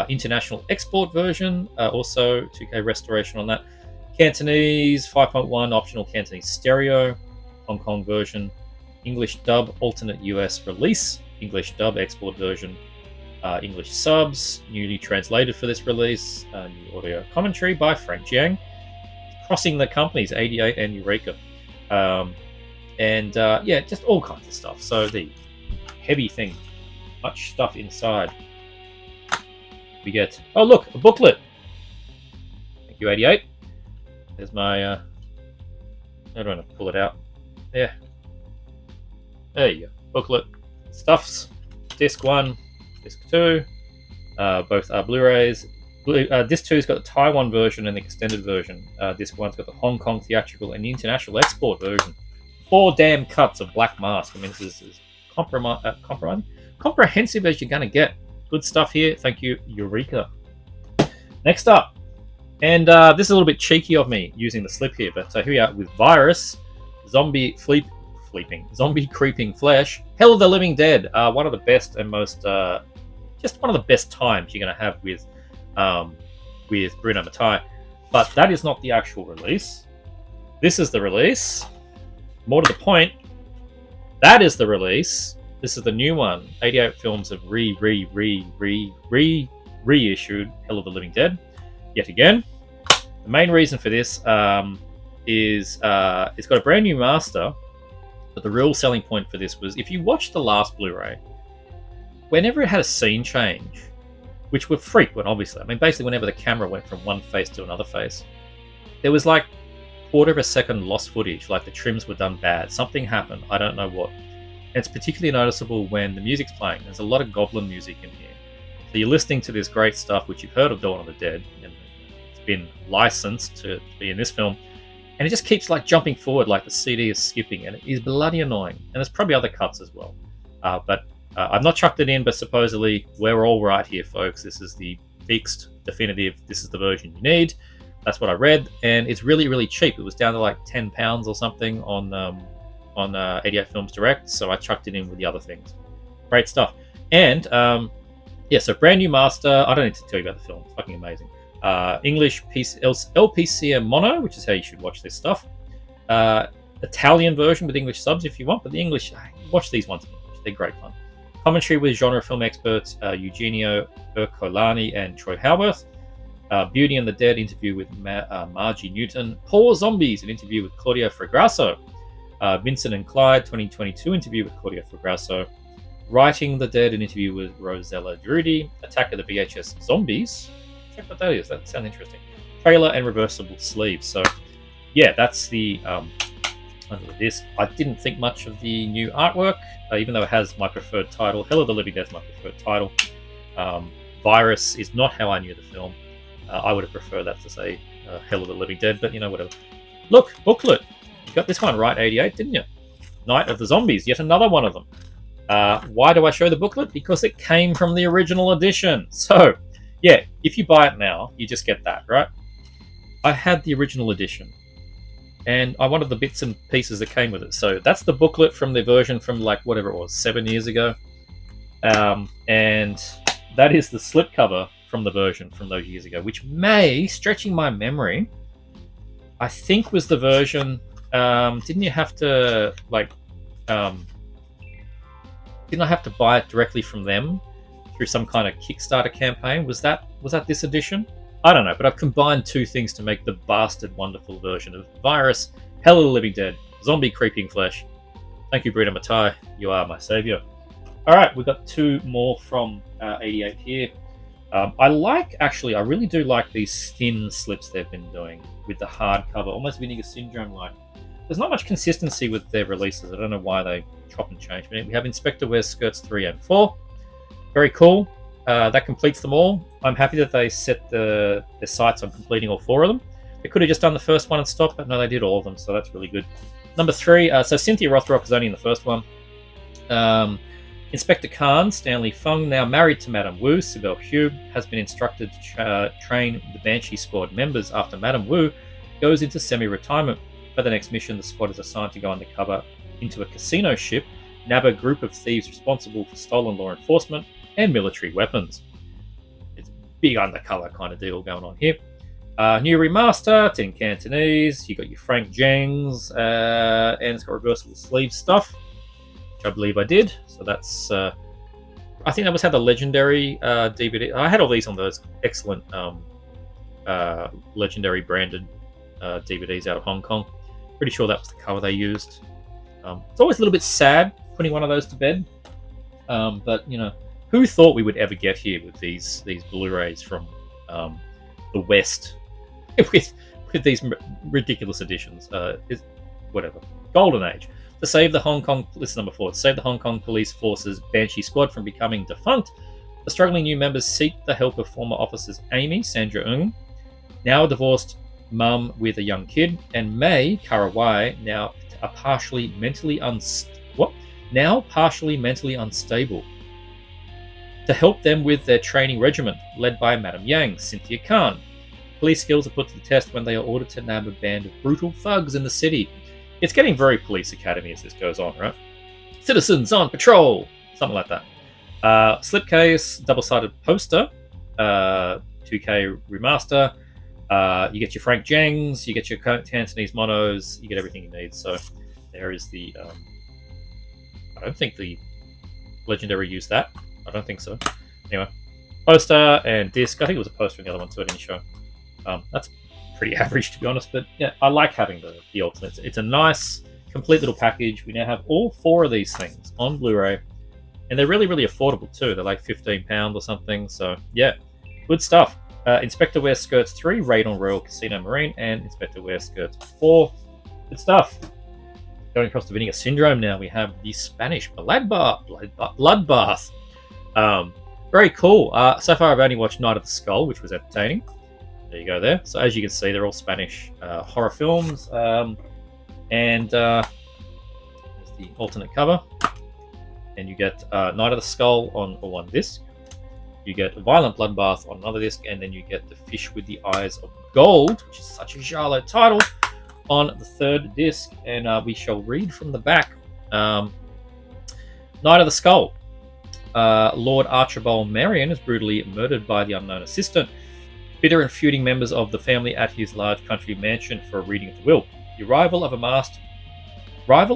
international export version, also 2K restoration on that. Cantonese 5.1 optional Cantonese stereo, Hong Kong version, English dub alternate US release, English dub export version, English subs, newly translated for this release, new audio commentary by Frank Jiang, crossing the companies 88 and Eureka, yeah, just all kinds of stuff. So the heavy thing, much stuff inside. We get, oh look, a booklet. Thank you, 88. There's my, how do I pull it out? Yeah. There you go. Booklet. Stuffs. Disc 1, Disc 2. Both are Blu-rays. Disc 2's got the Taiwan version and the extended version. Disc 1's got the Hong Kong theatrical and the international export version. 4 damn cuts of Black Mask. I mean, this is comprehensive as you're going to get. Good stuff here. Thank you, Eureka. Next up, and this is a little bit cheeky of me using the slip here, but here we are with Virus, Zombie Creeping Flesh, Hell of the Living Dead. One of the best and most, just one of the best times you're going to have with Bruno Mattei. But that is not the actual release. This is the release. More to the point, that is the release. This is the new one. 88 Films have reissued Hell of the Living Dead yet again. The main reason for this is it's got a brand new master, but the real selling point for this was if you watch the last Blu-ray, whenever it had a scene change, which were frequent, obviously. I mean, basically whenever the camera went from one face to another face, there was like quarter of a second lost footage, like the trims were done bad. Something happened, I don't know what. And it's particularly noticeable when the music's playing. There's a lot of goblin music in here. So you're listening to this great stuff, which you've heard of Dawn of the Dead, and it's been licensed to be in this film, and it just keeps like jumping forward, like the CD is skipping, and it is bloody annoying. And there's probably other cuts as well. But I've not chucked it in, but supposedly we're all right here, folks. This is the fixed, definitive, this is the version you need. That's what I read, and it's really, really cheap. It was down to like £10 or something on 88 Films Direct, so I chucked it in with the other things. Great stuff. And yeah, so brand new master. I don't need to tell you about the film. It's fucking amazing. English LPCM mono, which is how you should watch this stuff. Italian version with English subs if you want, but the English, watch these ones in English. They're great fun. Commentary with genre film experts Eugenio Ercolani and Troy Howarth. Beauty and the Dead interview with Margie Newton. Poor Zombies, an interview with Claudio Fragrasso. Vincent and Clyde 2022 interview with Claudio Fragrasso. Writing the Dead, an interview with Rosella Drudy. Attack of the VHS Zombies. Check what that is. That sounds interesting. Trailer and reversible sleeves. So yeah, that's the under the disc. I didn't think much of the new artwork, even though it has my preferred title. Hell of the Living Dead is my preferred title. Virus is not how I knew the film. I would have preferred that to say Hell of the Living Dead, but you know, whatever. Look, booklet. You got this one right, 88, didn't you? Night of the Zombies, yet another one of them. Why do I show the booklet? Because it came from the original edition. So, yeah, if you buy it now, you just get that, right? I had the original edition, and I wanted the bits and pieces that came with it. So that's the booklet from the version from like whatever it was, 7 years ago. And that is the slipcover from the version from those years ago, which may, stretching my memory, I think was the version. Didn't you have to like? Didn't I have to buy it directly from them through some kind of Kickstarter campaign? Was that this edition? I don't know, but I've combined two things to make the bastard wonderful version of Virus, Hell of the Living Dead, Zombie Creeping Flesh. Thank you, Bruno Mattei. You are my savior. All right, we've got two more from 88 here. I really do like these thin slips they've been doing with the hardcover, almost Vinegar Syndrome like. There's not much consistency with their releases. I don't know why they chop and change. But we have Inspector Wears Skirts 3 and 4. Very cool. That completes them all. I'm happy that they set their sights on completing all 4 of them. They could have just done the first one and stopped, but no, they did all of them, so that's really good. Number 3, so Cynthia Rothrock is only in the first one. Inspector Khan, Stanley Fung, now married to Madame Wu, Sibel Hugh, has been instructed to train the Banshee Squad members after Madame Wu goes into semi-retirement. For the next mission, the squad is assigned to go undercover into a casino ship, nab a group of thieves responsible for stolen law enforcement and military weapons. It's a big undercover kind of deal going on here. New remaster, it's in Cantonese. You got your Frank Jengs, and it's got reversible sleeve stuff, which I believe I did. So that's, I think that was how the Legendary DVD. I had all these on those excellent Legendary branded DVDs out of Hong Kong. Pretty sure that was the cover they used. It's always a little bit sad putting one of those to bed, but you know, who thought we would ever get here with these Blu-rays from the West with these ridiculous editions? Whatever. Golden Age. To save the Hong Kong, this is number 4. To save the Hong Kong Police Force's Banshee Squad from becoming defunct, the struggling new members seek the help of former officers Amy, Sandra Ng, now a divorced mum with a young kid, and May Karawai, now partially mentally unstable, to help them with their training regiment, led by Madame Yang, Cynthia Khan. Police skills are put to the test when they are ordered to nab a band of brutal thugs in the city. It's getting very Police Academy as this goes on, right? Citizens on patrol, something like that. Slipcase, double-sided poster, 2K remaster. You get your Frank Jengs, you get your Cantonese monos, you get everything you need. So there is the. I don't think the Legendary used that. I don't think so. Anyway, poster and disc. I think it was a poster in the other one, so I didn't show. That's pretty average, to be honest. But yeah, I like having the Ultimates. It's a nice, complete little package. We now have all 4 of these things on Blu-ray, and they're really, really affordable too. They're like £15 or something. So yeah, good stuff. Inspector Wears Skirts 3, Raid on Royal Casino Marine, and Inspector Wears Skirts 4. Good stuff. Going across to Vinegar Syndrome now, we have the Spanish Bloodbath. Very cool. So far I've only watched Night of the Skull, which was entertaining. There you go there. So as you can see, they're all Spanish horror films. And there's the alternate cover. And you get Night of the Skull on one disc. You get Violent Bloodbath on another disc, and then you get The Fish with the Eyes of Gold, which is such a giallo title, on the 3rd disc. And we shall read from the back. Night of the Skull. Lord Archibald Marion is brutally murdered by the unknown assistant. Bitter and feuding members of the family at his large country mansion for a reading of the will. The rival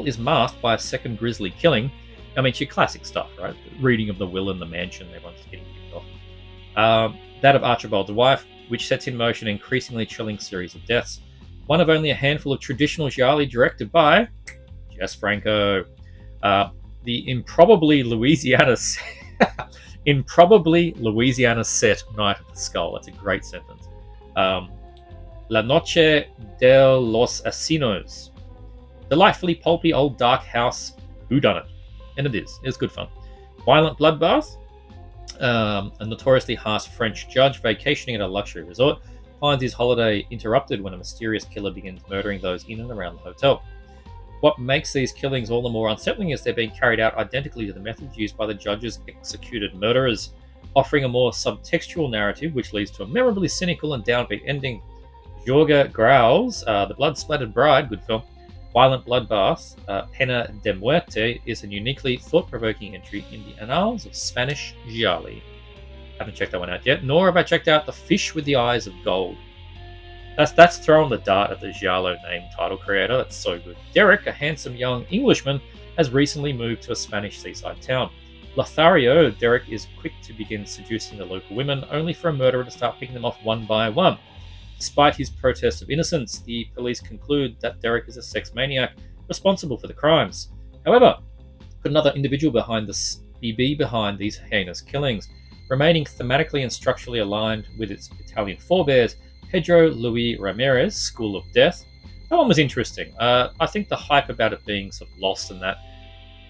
is masked by a second grisly killing. I mean, it's your classic stuff, right? The reading of the will in the mansion, everyone's getting kicked off. That of Archibald's wife, which sets in motion an increasingly chilling series of deaths. One of only a handful of traditional gialli directed by Jess Franco. The improbably Louisiana set Night of the Skull. That's a great sentence. La Noche de los Asinos. Delightfully pulpy old dark house whodunit. And it is. It's good fun. Violent Bloodbath. A notoriously harsh French judge vacationing at a luxury resort finds his holiday interrupted when a mysterious killer begins murdering those in and around the hotel. What makes these killings all the more unsettling is they're being carried out identically to the methods used by the judge's executed murderers, offering a more subtextual narrative which leads to a memorably cynical and downbeat ending. Jorge Grau's The Blood-Splattered Bride, good film, Violent Bloodbath, Pena de Muerte, is a uniquely thought-provoking entry in the annals of Spanish gialli. Haven't checked that one out yet, nor have I checked out The Fish with the Eyes of Gold. That's throwing the dart at the giallo name title creator. That's so good. Derek, a handsome young Englishman, has recently moved to a Spanish seaside town. Lothario, Derek is quick to begin seducing the local women, only for a murderer to start picking them off one by one. Despite his protest of innocence, the police conclude that Derek is a sex maniac responsible for the crimes. However, could another individual be behind these heinous killings? remaining thematically and structurally aligned with its Italian forebears, Pedro Luis Ramirez, School of Death. That one was interesting. I think the hype about it being sort of lost and that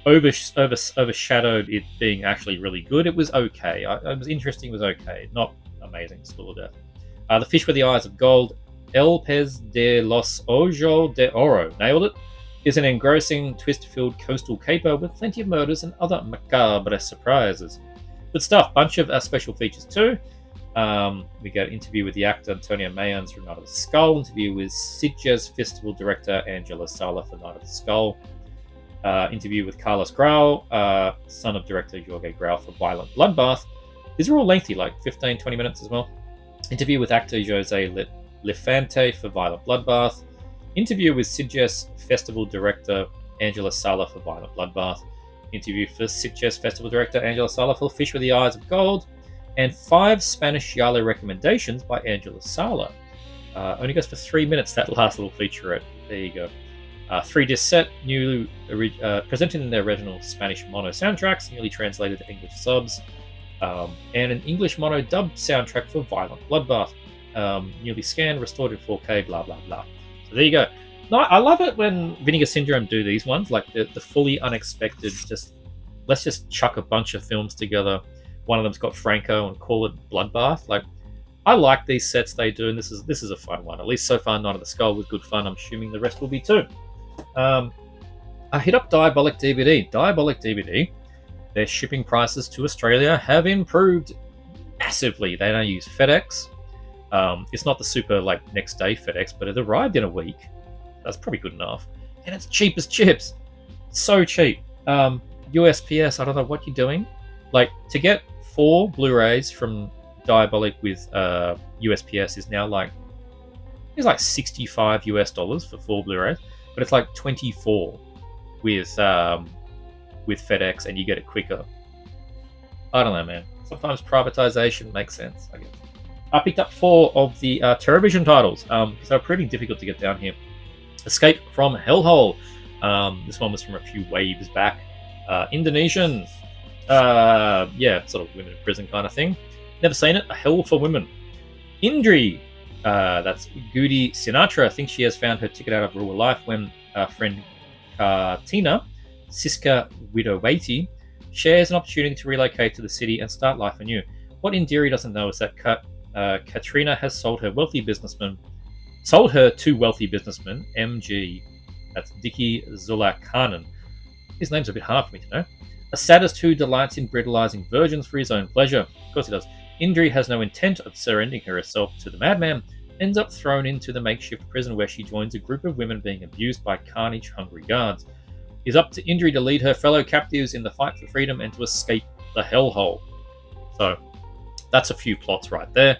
overshadowed it being actually really good. It was okay. It was interesting. It was okay. Not amazing. School of Death. The Fish with the Eyes of Gold, El Pez de los Ojos de Oro. Nailed it. Is an engrossing, twist-filled coastal caper with plenty of murders and other macabre surprises. Good stuff. Bunch of special features too. We get an interview with the actor Antonio Mayans from Night of the Skull. Interview with Sitges Festival director Angela Sala for Night of the Skull. Interview with Carlos Grau, son of director Jorge Grau for Violent Bloodbath. These are all lengthy, like 15-20 minutes as well. Interview with actor Jose Lefante for Violent Bloodbath. Interview with Sitges Festival director Angela Sala for Violent Bloodbath. Interview for Sitges Festival director Angela Sala for Fish with the Eyes of Gold. And 5 Spanish Giallo recommendations by Angela Sala. Only goes for 3 minutes, that last little featurette. There you go. 3-disc set, presented in their original Spanish mono soundtracks, newly translated to English subs, and an English mono dubbed soundtrack for Violent Bloodbath, newly scanned, restored in 4K, blah blah blah. So there you go. No, I love it when Vinegar Syndrome do these ones, like the fully unexpected. Let's just chuck a bunch of films together. One of them's got Franco and call it Bloodbath. Like, I like these sets they do, and this is a fun one. At least so far, Night of the Skull was good fun. I'm assuming the rest will be too. I hit up Diabolic DVD. Diabolic DVD, their shipping prices to Australia have improved massively. They don't use FedEx. It's not the super like next day FedEx, but it arrived in a week. That's probably good enough. And it's cheap as chips. So cheap. USPS, I don't know what you're doing. Like, to get 4 Blu-rays from Diabolic with USPS is now like, it's like $65 US for 4 Blu-rays, but it's like 24 with FedEx, and you get it quicker. I don't know, man. Sometimes privatization makes sense, I guess. I picked up 4 of the Terrorvision titles because they were pretty difficult to get down here. Escape from Hellhole. This one was from a few waves back. Indonesian. Sort of women in prison kind of thing. Never seen it. A Hell for Women. Indri. That's Goody Sinatra. I think she has found her ticket out of real life when friend Tina, Siska Widowati, shares an opportunity to relocate to the city and start life anew. What Indiri doesn't know is that Katrina has sold her to wealthy businessman, MG, that's Dicky Zulakanen. His name's a bit hard for me to know. A sadist who delights in brutalizing virgins for his own pleasure. Of course he does. Indri has no intent of surrendering herself to the madman, ends up thrown into the makeshift prison where she joins a group of women being abused by carnage-hungry guards. It's up to Indri to lead her fellow captives in the fight for freedom and to escape the hellhole. So, that's a few plots right there.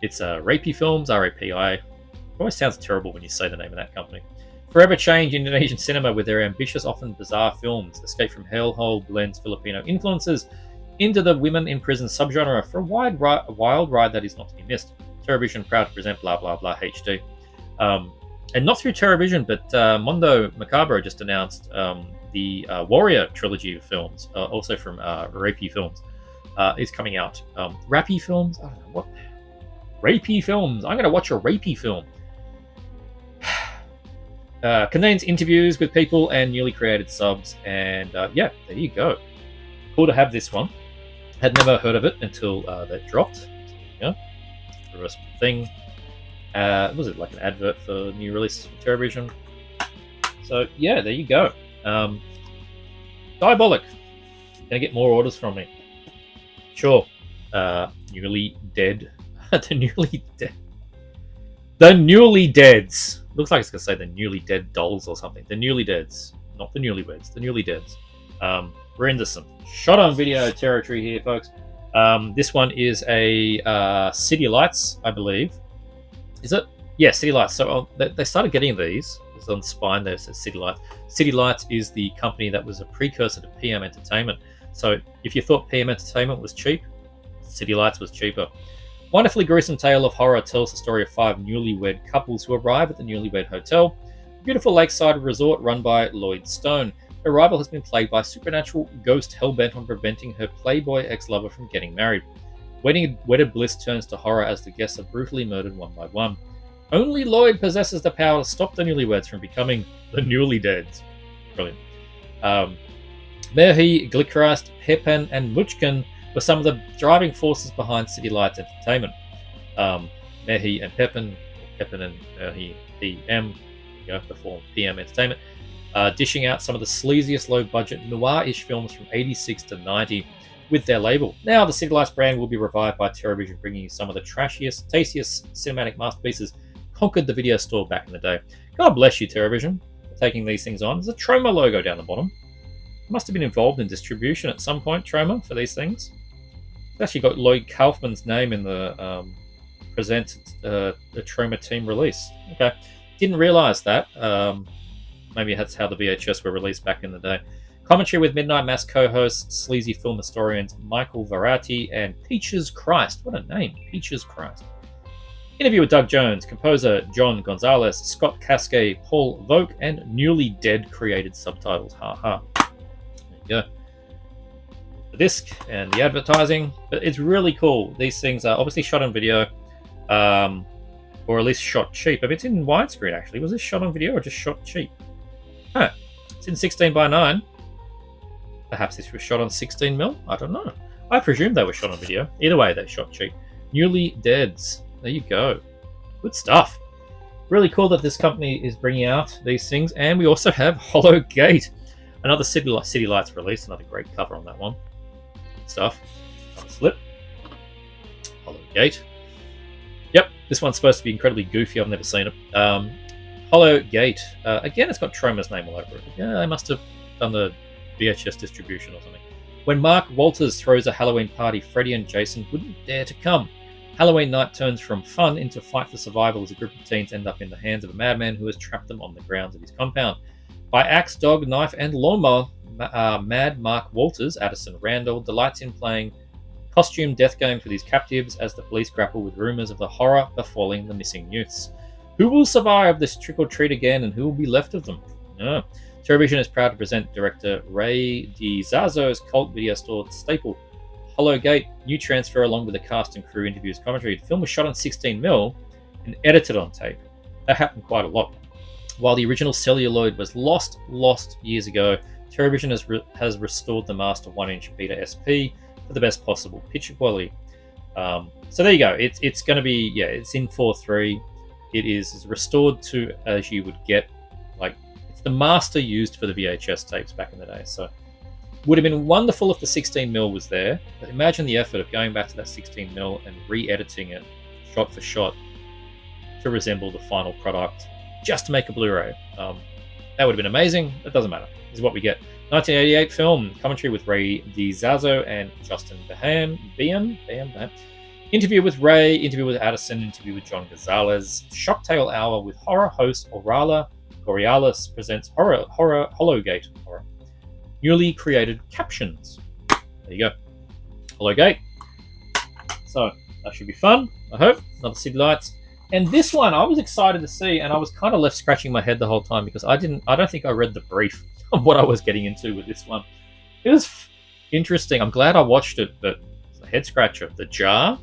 It's Rapey Films, R-A-P-I. It always sounds terrible when you say the name of that company. Forever change Indonesian cinema with their ambitious, often bizarre films. Escape from Hellhole blends Filipino influences into the women in prison subgenre for a wild ride that is not to be missed. Terrorvision proud to present blah blah blah HD. And not through Terrorvision, but Mondo Macabro just announced the Warrior trilogy of films, also from Rapey Films, is coming out. Rappy Films? I don't know what. Rapey Films. I'm going to watch a Rapey film. Contains interviews with people and newly created subs, and there you go. Cool to have this one. Had never heard of it until that dropped. Yeah, the rest of the thing. Was it like an advert for new releases from Terrorvision? So yeah, there you go. Diabolic. Gonna get more orders from me. Sure. Newly Dead. The Newly Deads. Looks like it's going to say the Newly Dead Dolls or something. The Newly Deads. Not the Newlyweds. The Newly Deads. We're into some shot-on video territory here, folks. This one is a City Lights, I believe. Is it? Yeah, City Lights. So they started getting these. It's on the spine there, it says City Lights. City Lights is the company that was a precursor to PM Entertainment. So if you thought PM Entertainment was cheap, City Lights was cheaper. Wonderfully gruesome tale of horror tells the story of 5 newlywed couples who arrive at the Newlywed Hotel, a beautiful lakeside resort run by Lloyd Stone. her rival has been plagued by a supernatural ghost hell-bent on preventing her playboy ex-lover from getting married. Wedded bliss turns to horror as the guests are brutally murdered one by one. Only Lloyd possesses the power to stop the newlyweds from becoming the newly deads. Brilliant. Merhi, Glickerast, Pepin, and Muchkin were some of the driving forces behind City Lights Entertainment. Merhi and Pepin and Merhi PM, before PM Entertainment, dishing out some of the sleaziest low-budget noir-ish films from 86 to 90 with their label. Now the City Lights brand will be revived by TerraVision, bringing you some of the trashiest, tastiest cinematic masterpieces conquered the video store back in the day. God bless you, TerraVision, for taking these things on. There's a Troma logo down the bottom. Must have been involved in distribution at some point, Troma, for these things. It's actually got Lloyd Kaufman's name in the the Troma team release. Okay, didn't realise that. Maybe that's how the VHS were released back in the day. Commentary with Midnight Mass co-hosts, sleazy film historians Michael Varati and Peaches Christ. What a name, Peaches Christ. Interview with Doug Jones, composer John Gonzalez, Scott Casquet, Paul Vogt, and newly dead created subtitles. Haha. There you go. The disc and the advertising. But it's really cool. These things are obviously shot on video, or at least shot cheap. If it's in widescreen, actually. Was this shot on video or just shot cheap? Huh. It's in 16:9. Perhaps this was shot on 16mm? I don't know. I presume they were shot on video. Either way, they shot cheap. Newly Deads. There you go. Good stuff. Really cool that this company is bringing out these things. And we also have Hollow Gate. Another City Lights release. Another great cover on that one. Good stuff. Another slip. Hollow Gate. Yep, this one's supposed to be incredibly goofy. I've never seen it. Hollow Gate. Again, it's got Troma's name all over it. Yeah, they must have done the VHS distribution or something. When Mark Walters throws a Halloween party, Freddy and Jason wouldn't dare to come. Halloween night turns from fun into fight for survival as a group of teens end up in the hands of a madman who has trapped them on the grounds of his compound. By axe, dog, knife, and lawnmower, Mad Mark Walters, Addison Randall, delights in playing costume death games with his captives as the police grapple with rumours of the horror befalling the missing youths. Who will survive this trick-or-treat again, and who will be left of them? TerraVision is proud to present director Ray DiZazzo's cult video store staple, Hollow Gate, new transfer along with the cast and crew interviews commentary. The film was shot on 16mm and edited on tape. That happened quite a lot. While the original celluloid was lost years ago, TerraVision has restored the master 1-inch Beta SP for the best possible picture quality. So there you go. It's going to be, it's in 4:3. It is restored to as you would get, like, it's the master used for the VHS tapes back in the day. So would have been wonderful if the 16mm was there, but imagine the effort of going back to that 16mm and re-editing it shot for shot to resemble the final product just to make a Blu-ray. That would have been amazing. It doesn't matter. This is what we get. 1988 film, commentary with Ray DiZazzo and Justin Beham. Interview with Ray, interview with Addison, interview with John Gonzalez. Shocktail Hour with horror host Orala Gorialis presents Hollowgate horror. Newly created captions. There you go. Hollowgate. So that should be fun, I hope. Another City Lights. And this one I was excited to see, and I was kind of left scratching my head the whole time because I don't think I read the brief of what I was getting into with this one. It was interesting. I'm glad I watched it, but it's a head scratcher. The Jar.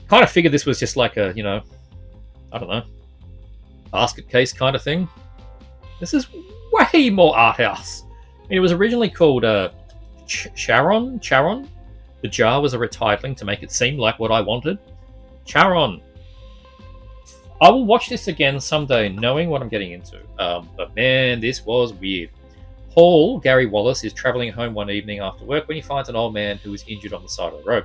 Kind of figured this was just like a, I don't know, basket case kind of thing. This is way more art house. I mean, it was originally called Charon. The Jar was a retitling to make it seem like what I wanted. Charon. I will watch this again someday, knowing what I'm getting into. But man, this was weird. Paul, Gary Wallace, is travelling home one evening after work when he finds an old man who is injured on the side of the road.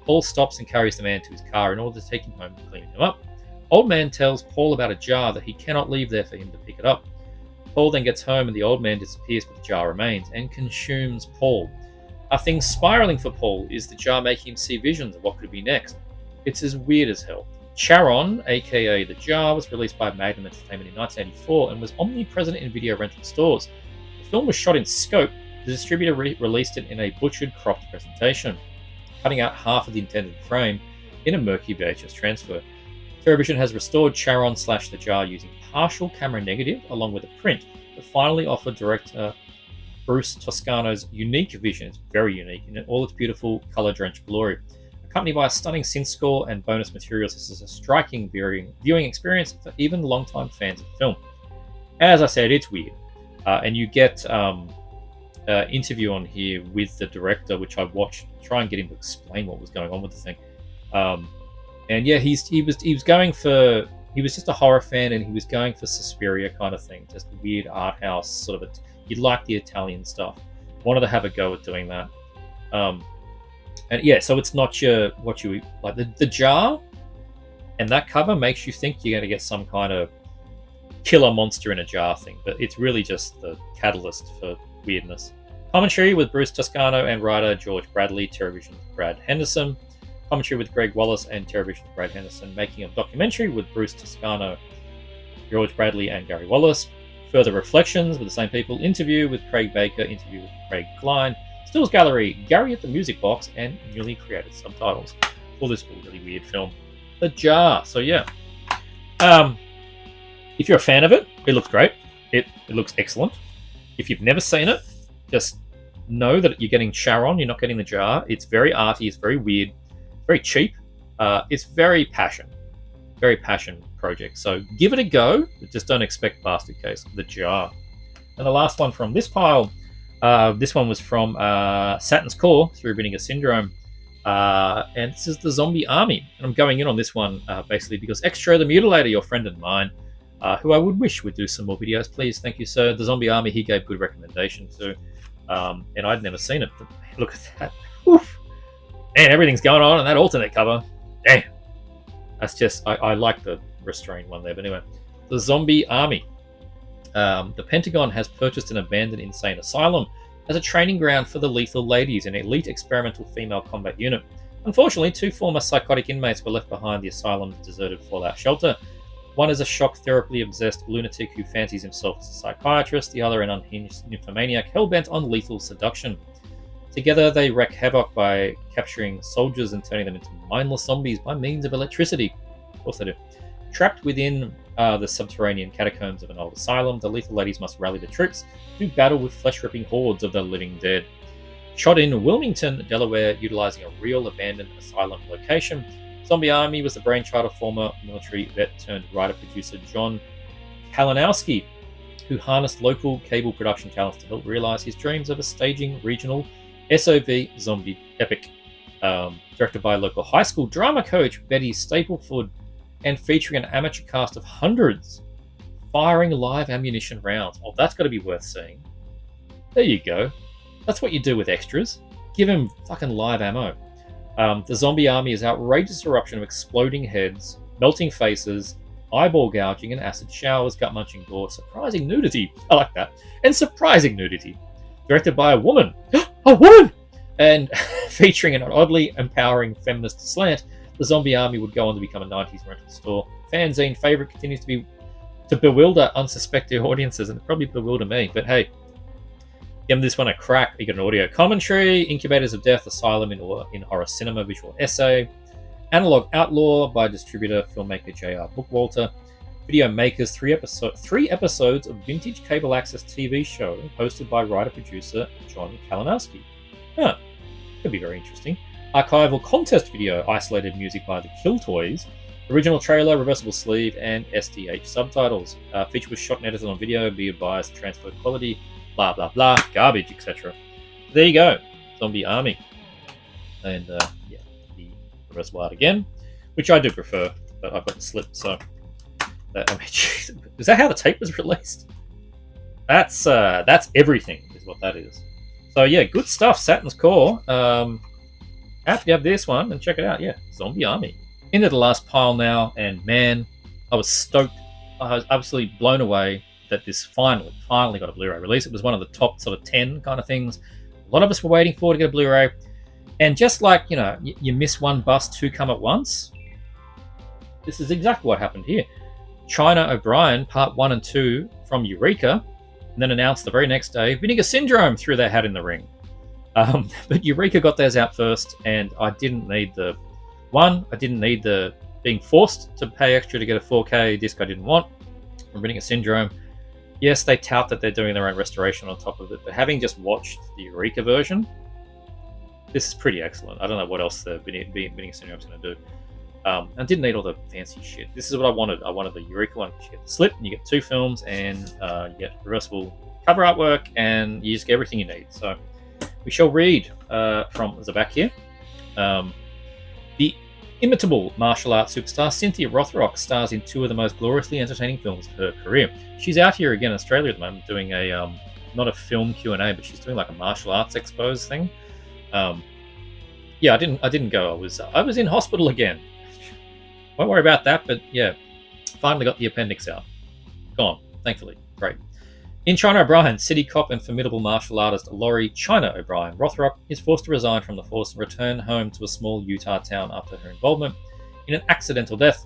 Paul stops and carries the man to his car in order to take him home and clean him up. Old man tells Paul about a jar that he cannot leave there for him to pick it up. Paul then gets home and the old man disappears, but the jar remains and consumes Paul. Are things spiraling for Paul? Is the jar making him see visions of what could be next? It's as weird as hell. Charon, aka The Jar, was released by Magnum Entertainment in 1984 and was omnipresent in video rental stores. The film was shot in scope. The distributor released it in a butchered, cropped presentation, cutting out half of the intended frame in a murky VHS transfer. TerraVision has restored Charon / The Jar using partial camera negative along with a print that finally offered director Bruce Toscano's unique vision. It's very unique in all its beautiful color-drenched glory. Accompanied by a stunning synth score and bonus materials, this is a striking viewing experience for even longtime fans of film. As I said, it's weird. And you get interview on here with the director, which I watched, try and get him to explain what was going on with the thing. And yeah, he was going for, he was just a horror fan, and he was going for Suspiria kind of thing, just weird art house sort of. You'd like the Italian stuff. Wanted to have a go at doing that. And yeah, so it's not what you like. The jar and that cover makes you think you're going to get some kind of killer monster in a jar thing, but it's really just the catalyst for weirdness. Commentary with Bruce Toscano and writer George Bradley, Terrorvision's Brad Henderson. Commentary with Greg Wallace and Terrorvision's Brad Henderson. Making of documentary with Bruce Toscano, George Bradley, and Gary Wallace. Further reflections with the same people. Interview with Craig Baker. Interview with Craig Klein. Stills Gallery, Gary at the Music Box, and newly created subtitles for this really weird film, The Jar. So yeah, if you're a fan of it, it looks great. It looks excellent. If you've never seen it, just know that you're getting Sharon. You're not getting The Jar. It's very arty. It's very weird. Very cheap. It's very passion project. So give it a go, but just don't expect Bastard Case. The Jar. And the last one from this pile. This one was from Saturn's Core through Vinegar Syndrome. And this is the Zombie Army. And I'm going in on this one basically because Extra the Mutilator, your friend and mine, who I would wish would do some more videos, please. Thank you, sir. The Zombie Army, he gave good recommendation to. And I'd never seen it. But look at that. Oof. Man, everything's going on in that alternate cover. Damn. That's just, I like the restrained one there. But anyway, the Zombie Army. The Pentagon has purchased an abandoned insane asylum as a training ground for the Lethal Ladies, an elite experimental female combat unit. Unfortunately, 2 former psychotic inmates were left behind the asylum's deserted fallout shelter. One is a shock therapy-obsessed lunatic who fancies himself as a psychiatrist, the other an unhinged nymphomaniac hell-bent on lethal seduction. Together, they wreak havoc by capturing soldiers and turning them into mindless zombies by means of electricity. Of course they do. Trapped within the subterranean catacombs of an old asylum, the Lethal Ladies must rally the troops to battle with flesh-ripping hordes of the living dead. Shot in Wilmington, Delaware, utilizing a real abandoned asylum location, Zombie Army was the brainchild of former military vet turned writer-producer John Kalinowski, who harnessed local cable production talents to help realize his dreams of a staging regional SOV zombie epic. Directed by local high school drama coach Betty Stapleford, and featuring an amateur cast of hundreds firing live ammunition rounds. Oh, that's got to be worth seeing. There you go. That's what you do with extras. Give him fucking live ammo. The Zombie Army is outrageous eruption of exploding heads, melting faces, eyeball gouging and acid showers, gut-munching gore, surprising nudity. I like that. And surprising nudity. Directed by a woman. A woman! And featuring an oddly empowering feminist slant, the Zombie Army would go on to become a 90s rental store. Fanzine favourite continues to bewilder unsuspecting audiences, and probably bewilder me, but hey, give this one a crack. You get an audio commentary, Incubators of Death, Asylum in Horror Cinema, visual essay, Analog Outlaw by distributor filmmaker J.R. Bookwalter, Video Makers, three episodes of vintage cable access TV show hosted by writer-producer John Kalinowski. Huh, could be very interesting. Archival contest video, isolated music by the Kill Toys, original trailer, reversible sleeve, and SDH subtitles. Feature was shot and edited on video, be advised, transfer quality, blah blah blah, garbage, etc. There you go, Zombie Army. And yeah, the reversible art again, which I do prefer, but I've got the slip, so... I mean, geez, is that how the tape was released? That's everything, is what that is. So yeah, good stuff, Saturn's Core. Happy to have this one, and check it out, yeah, Zombie Army. Into the last pile now, and man, I was stoked. I was absolutely blown away that this finally got a Blu-ray release. It was one of the top sort of 10 kind of things a lot of us were waiting for to get a Blu-ray. And just like, you know, you miss one bus, 2 come at once, this is exactly what happened here. China O'Brien, Part 1 and 2 from Eureka, and then announced the very next day, Vinegar Syndrome threw their hat in the ring. But Eureka got theirs out first, and I didn't need the being forced to pay extra to get a 4K disc I didn't want from Vinegar Syndrome. Yes, they tout that they're doing their own restoration on top of it, but having just watched the Eureka version, this is pretty excellent. I don't know what else the Vinny Syndrome's going to do. I didn't need all the fancy shit. This is what I wanted. I wanted the Eureka one. You get the slip, and you get 2 films, and you get reversible cover artwork, and you just get everything you need. So we shall read from the back here. The imitable martial arts superstar Cynthia Rothrock stars in 2 of the most gloriously entertaining films of her career. She's out here again in Australia at the moment doing a not a film Q&A, but she's doing like a martial arts expos thing. Yeah, I didn't go. I was in hospital again. Won't worry about that, but yeah, finally got the appendix out. Gone, thankfully. Great. In China O'Brien, city cop and formidable martial artist Laurie China O'Brien Rothrock is forced to resign from the force and return home to a small Utah town after her involvement in an accidental death.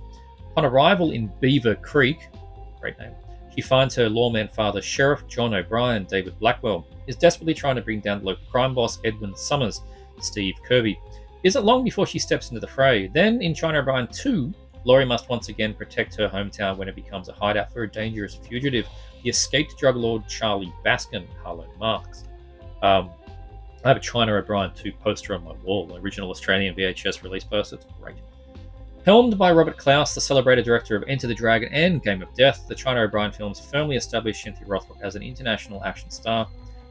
Upon arrival in Beaver Creek, great name, she finds her lawman father, Sheriff John O'Brien, David Blackwell, is desperately trying to bring down the local crime boss, Edwin Summers, Steve Kirby. It isn't long before she steps into the fray. Then, in China O'Brien 2, Laurie must once again protect her hometown when it becomes a hideout for a dangerous fugitive, the escaped drug lord Charlie Baskin, Harlow Marks. I have a China O'Brien 2 poster on my wall, an original Australian VHS release poster. It's great. Helmed by Robert Klaus, the celebrated director of Enter the Dragon and Game of Death, the China O'Brien films firmly established Cynthia Rothrock as an international action star,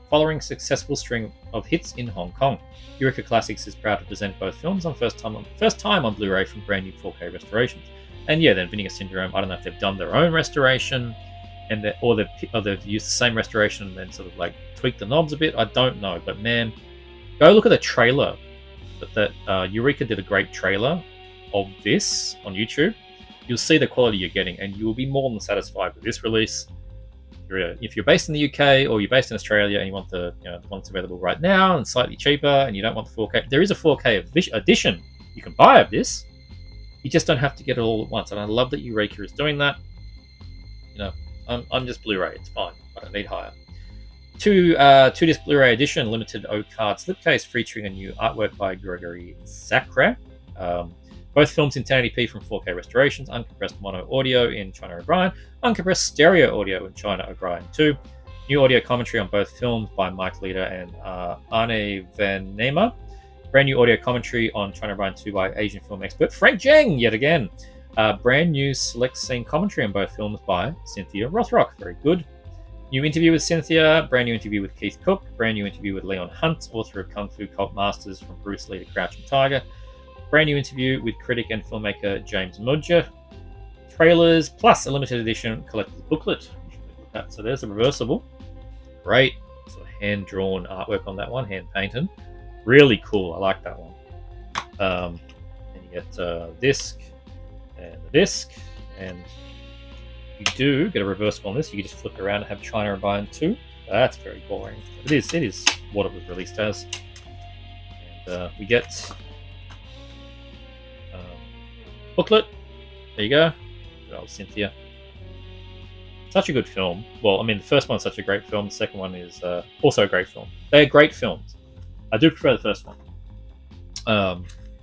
following a successful string of hits in Hong Kong. Eureka Classics is proud to present both films on first time on Blu-ray from brand new 4K restorations. And yeah, then Vinegar Syndrome, I don't know if they've done their own restoration, or they've used the same restoration and then sort of like tweaked the knobs a bit. I don't know, but man, go look at the trailer. That Eureka did a great trailer of this on YouTube. You'll see the quality you're getting, and you will be more than satisfied with this release. If you're based in the UK or you're based in Australia and you want the one that's available right now and slightly cheaper, and you don't want the 4K, there is a 4K edition you can buy of this. You just don't have to get it all at once, and I love that Eureka is doing that. I'm just Blu-ray. It's fine. I don't need higher. 2-disc Blu-ray edition, limited O-card slipcase featuring a new artwork by Gregory Zacra. Both films in 1080p from 4K restorations, uncompressed mono audio in China O'Brien, uncompressed stereo audio in China O'Brien 2. New audio commentary on both films by Mike Leader and Arne Venema. Brand new audio commentary on China O'Brien 2 by Asian film expert Frank Zheng, yet again. Brand new select scene commentary on both films by Cynthia Rothrock. Very good. New interview with Cynthia, brand new interview with Keith Cook, brand new interview with Leon Hunt, author of Kung Fu Cult Masters from Bruce Lee to Crouching Tiger. Brand new interview with critic and filmmaker James Mudger. Trailers, plus a limited edition collector's booklet. So there's a reversible. Great. Sort of hand-drawn artwork on that one, hand-painted. Really cool. I like that one. And you get a disc and a disc. And you do get a reversible on this. You can just flip it around and have China O'Brien 2. That's very boring. It is what it was released as. And we get booklet. There you go. Good old Cynthia. Such a good film. Well, I mean, the first one's such a great film. The second one is also a great film. They're great films. I do prefer the first one.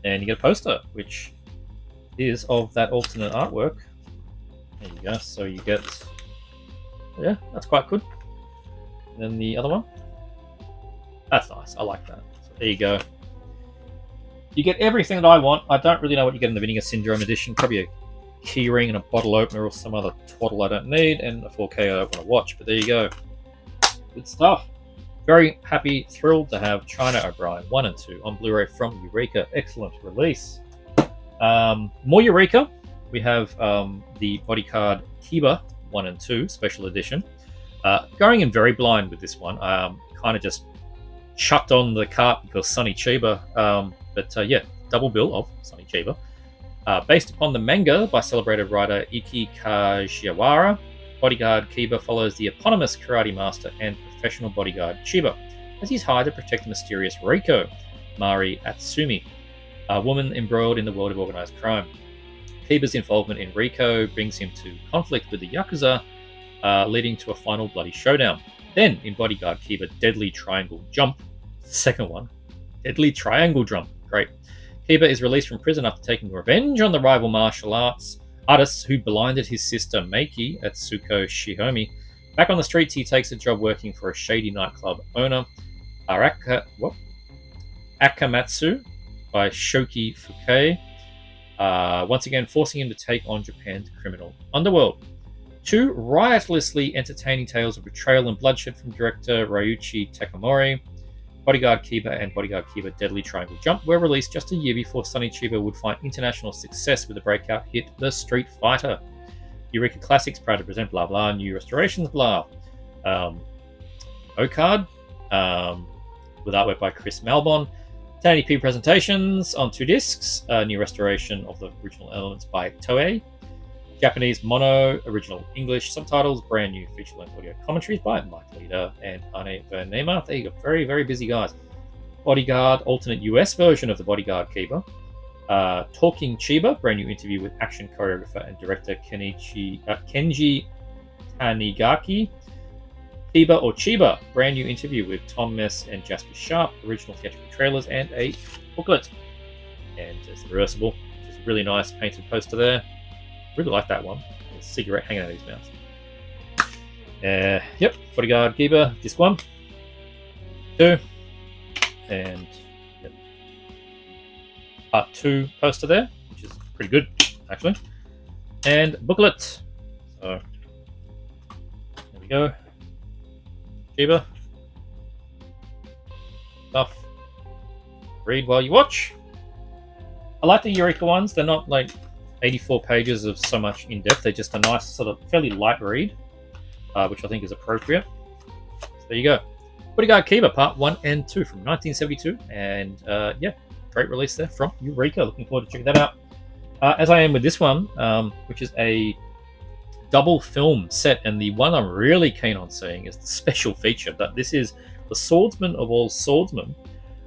And you get a poster, which is of that alternate artwork. There you go. So you get... Yeah, that's quite good. And then the other one. That's nice. I like that. So there you go. You get everything that I want. I don't really know what you get in the Vinegar Syndrome edition. Probably a keyring and a bottle opener or some other twaddle I don't need, and a 4K I don't want to watch. But there you go. Good stuff. Very happy, thrilled to have China O'Brien 1 and 2 on Blu-ray from Eureka. Excellent release. More Eureka. We have the Bodyguard Kiba 1 and 2 special edition. Going in very blind with this one. Kind of just chucked on the cart because Sonny Chiba. But yeah, double bill of Sonny Chiba. Based upon the manga by celebrated writer Iki Kajiwara, Bodyguard Kiba follows the eponymous karate master and professional bodyguard Chiba as he's hired to protect the mysterious Reiko, Mari Atsumi, a woman embroiled in the world of organized crime. Kiba's involvement in Reiko brings him to conflict with the Yakuza, leading to a final bloody showdown. Then, in Bodyguard Kiba Deadly Triangle Jump, second one, Deadly Triangle Jump, great. Kiba is released from prison after taking revenge on the rival martial arts artists who blinded his sister Meiki, Atsuko Shihomi, Back on the streets, he takes a job working for a shady nightclub owner, Akamatsu, by Shoki Fukei, once again forcing him to take on Japan's criminal underworld. 2 riotously entertaining tales of betrayal and bloodshed from director Ryuichi Takamori. Bodyguard Kiba and Bodyguard Kiba Deadly Triangle Jump were released just a year before Sonny Chiba would find international success with the breakout hit The Street Fighter. Eureka Classics proud to present blah blah, new restorations blah. O-Card, with artwork by Chris Malbon. 1080p presentations on 2 discs, new restoration of the original elements by Toei. Japanese mono, original English subtitles, brand new feature-length audio commentaries by Mike Leader and Arne Vernema. There you go, very, very busy guys. Bodyguard, alternate US version of the Bodyguard Kiba. Talking Chiba, brand new interview with action choreographer and director Kenji Tanigaki. Kiba or Chiba, brand new interview with Tom Mess and Jasper Sharp, original theatrical trailers, and a booklet. And there's the reversible, which is a really nice painted poster there. Really like that one. A cigarette hanging out of his mouth. Yep, Bodyguard Kiba, disc 1, 2, and yep, Part 2 poster there, which is pretty good, actually. And booklet. So, there we go. Chiba. Stuff. Read while you watch. I like the Eureka ones. They're not like 84 pages of so much in depth. They're just a nice sort of fairly light read, which I think is appropriate. So there you go. Bodyguard Kiba Part 1 and 2 from 1972. And yeah, great release there from Eureka. Looking forward to checking that out. As I am with this one, which is a double film set, and the one I'm really keen on seeing is the special feature. But this is the Swordsman of all swordsmen,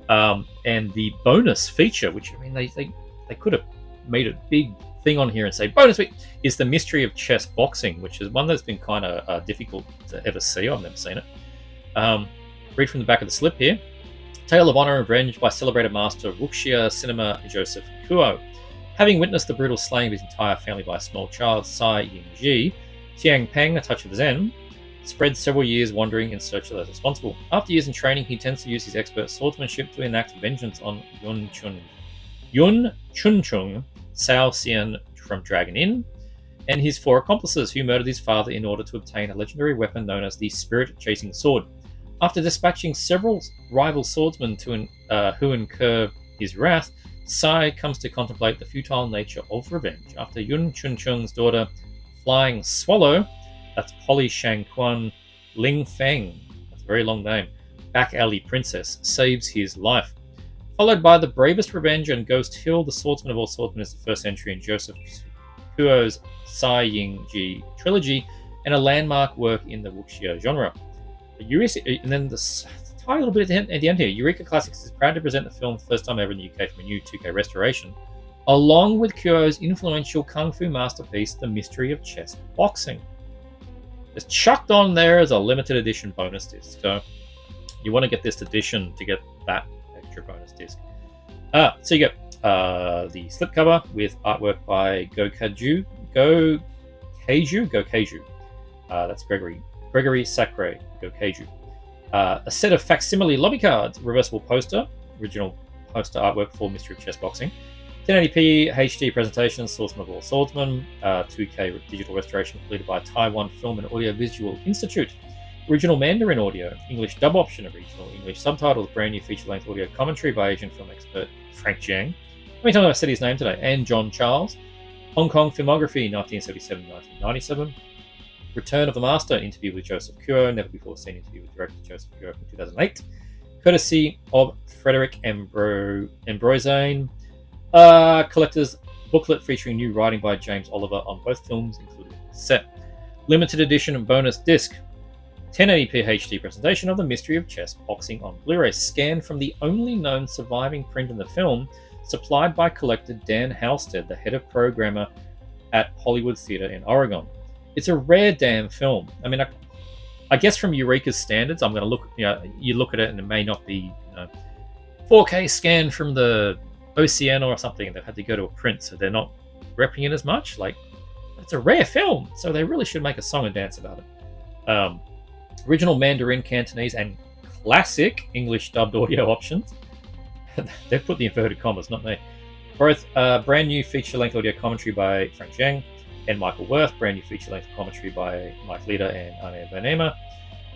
and the bonus feature, which I mean they could have made a big thing on here and say bonus week, is the Mystery of Chess Boxing, which is one that's been kind of difficult to ever see. I've never seen it. Read from the back of the slip here. Tale of Honor and Revenge by celebrated master Wuxia Cinema Joseph Kuo. Having witnessed the brutal slaying of his entire family by a small child, Sai Ying-ji, Tiang Peng, a touch of Zen, spread several years wandering in search of those responsible. After years in training, he tends to use his expert swordsmanship to enact vengeance on Yun Chunchung, Sao Xian from Dragon Inn, and his 4 accomplices who murdered his father in order to obtain a legendary weapon known as the Spirit-Chasing Sword. After dispatching several rival swordsmen who incur his wrath, Sai comes to contemplate the futile nature of revenge. After Yun Chunchung's daughter, Flying Swallow, that's Polly Shangquan Ling Feng, that's a very long name, back alley princess, saves his life. Followed by The Bravest Revenge and Ghost Hill, The Swordsman of All Swordsmen is the first entry in Joseph Kuo's Sai Ying-ji trilogy, and a landmark work in the wuxia genre. And then the tiny little bit at the end here, Eureka Classics is proud to present the film for the first time ever in the UK from a new 2K restoration, along with Kuo's influential kung fu masterpiece, The Mystery of Chess Boxing. It's chucked on there as a limited edition bonus disc, so you want to get this edition to get that extra bonus disc. So you get the slipcover with artwork by Gokeiju. That's Gregory Sacre, Gokeiju. A set of facsimile lobby cards, reversible poster, original poster artwork for Mystery of Chess Boxing. 1080p HD presentation, Swordsman of All Swordsmen, 2K digital restoration completed by Taiwan Film and Audio Visual Institute. Original Mandarin audio, English dub option, original English subtitles, brand new feature-length audio commentary by Asian film expert Frank Jiang. How many times have I said his name today? And John Charles. Hong Kong filmography, 1977-1997. Return of the Master, interview with Joseph Kuo, never before seen interview with director Joseph Kuo from 2008. Courtesy of Frederick Ambroisine. Collector's booklet featuring new writing by James Oliver on both films included in the set. Limited edition and bonus disc. 1080p HD presentation of The Mystery of Chess Boxing on Blu-ray, scanned from the only known surviving print in the film, supplied by collector Dan Halstead, the head of programmer at Hollywood Theatre in Oregon. It's a rare damn film. I mean, I guess from Eureka's standards, I'm going to look, you look at it and it may not be 4K scan from the OCN or something, and they've had to go to a print, so they're not repping it as much. Like, it's a rare film, so they really should make a song and dance about it. Original Mandarin, Cantonese, and classic English dubbed audio options. They've put the inverted commas, not me. Both brand new feature-length audio commentary by Frank Zheng and Michael Worth, brand new feature-length commentary by Mike Leder and Arne Bernema,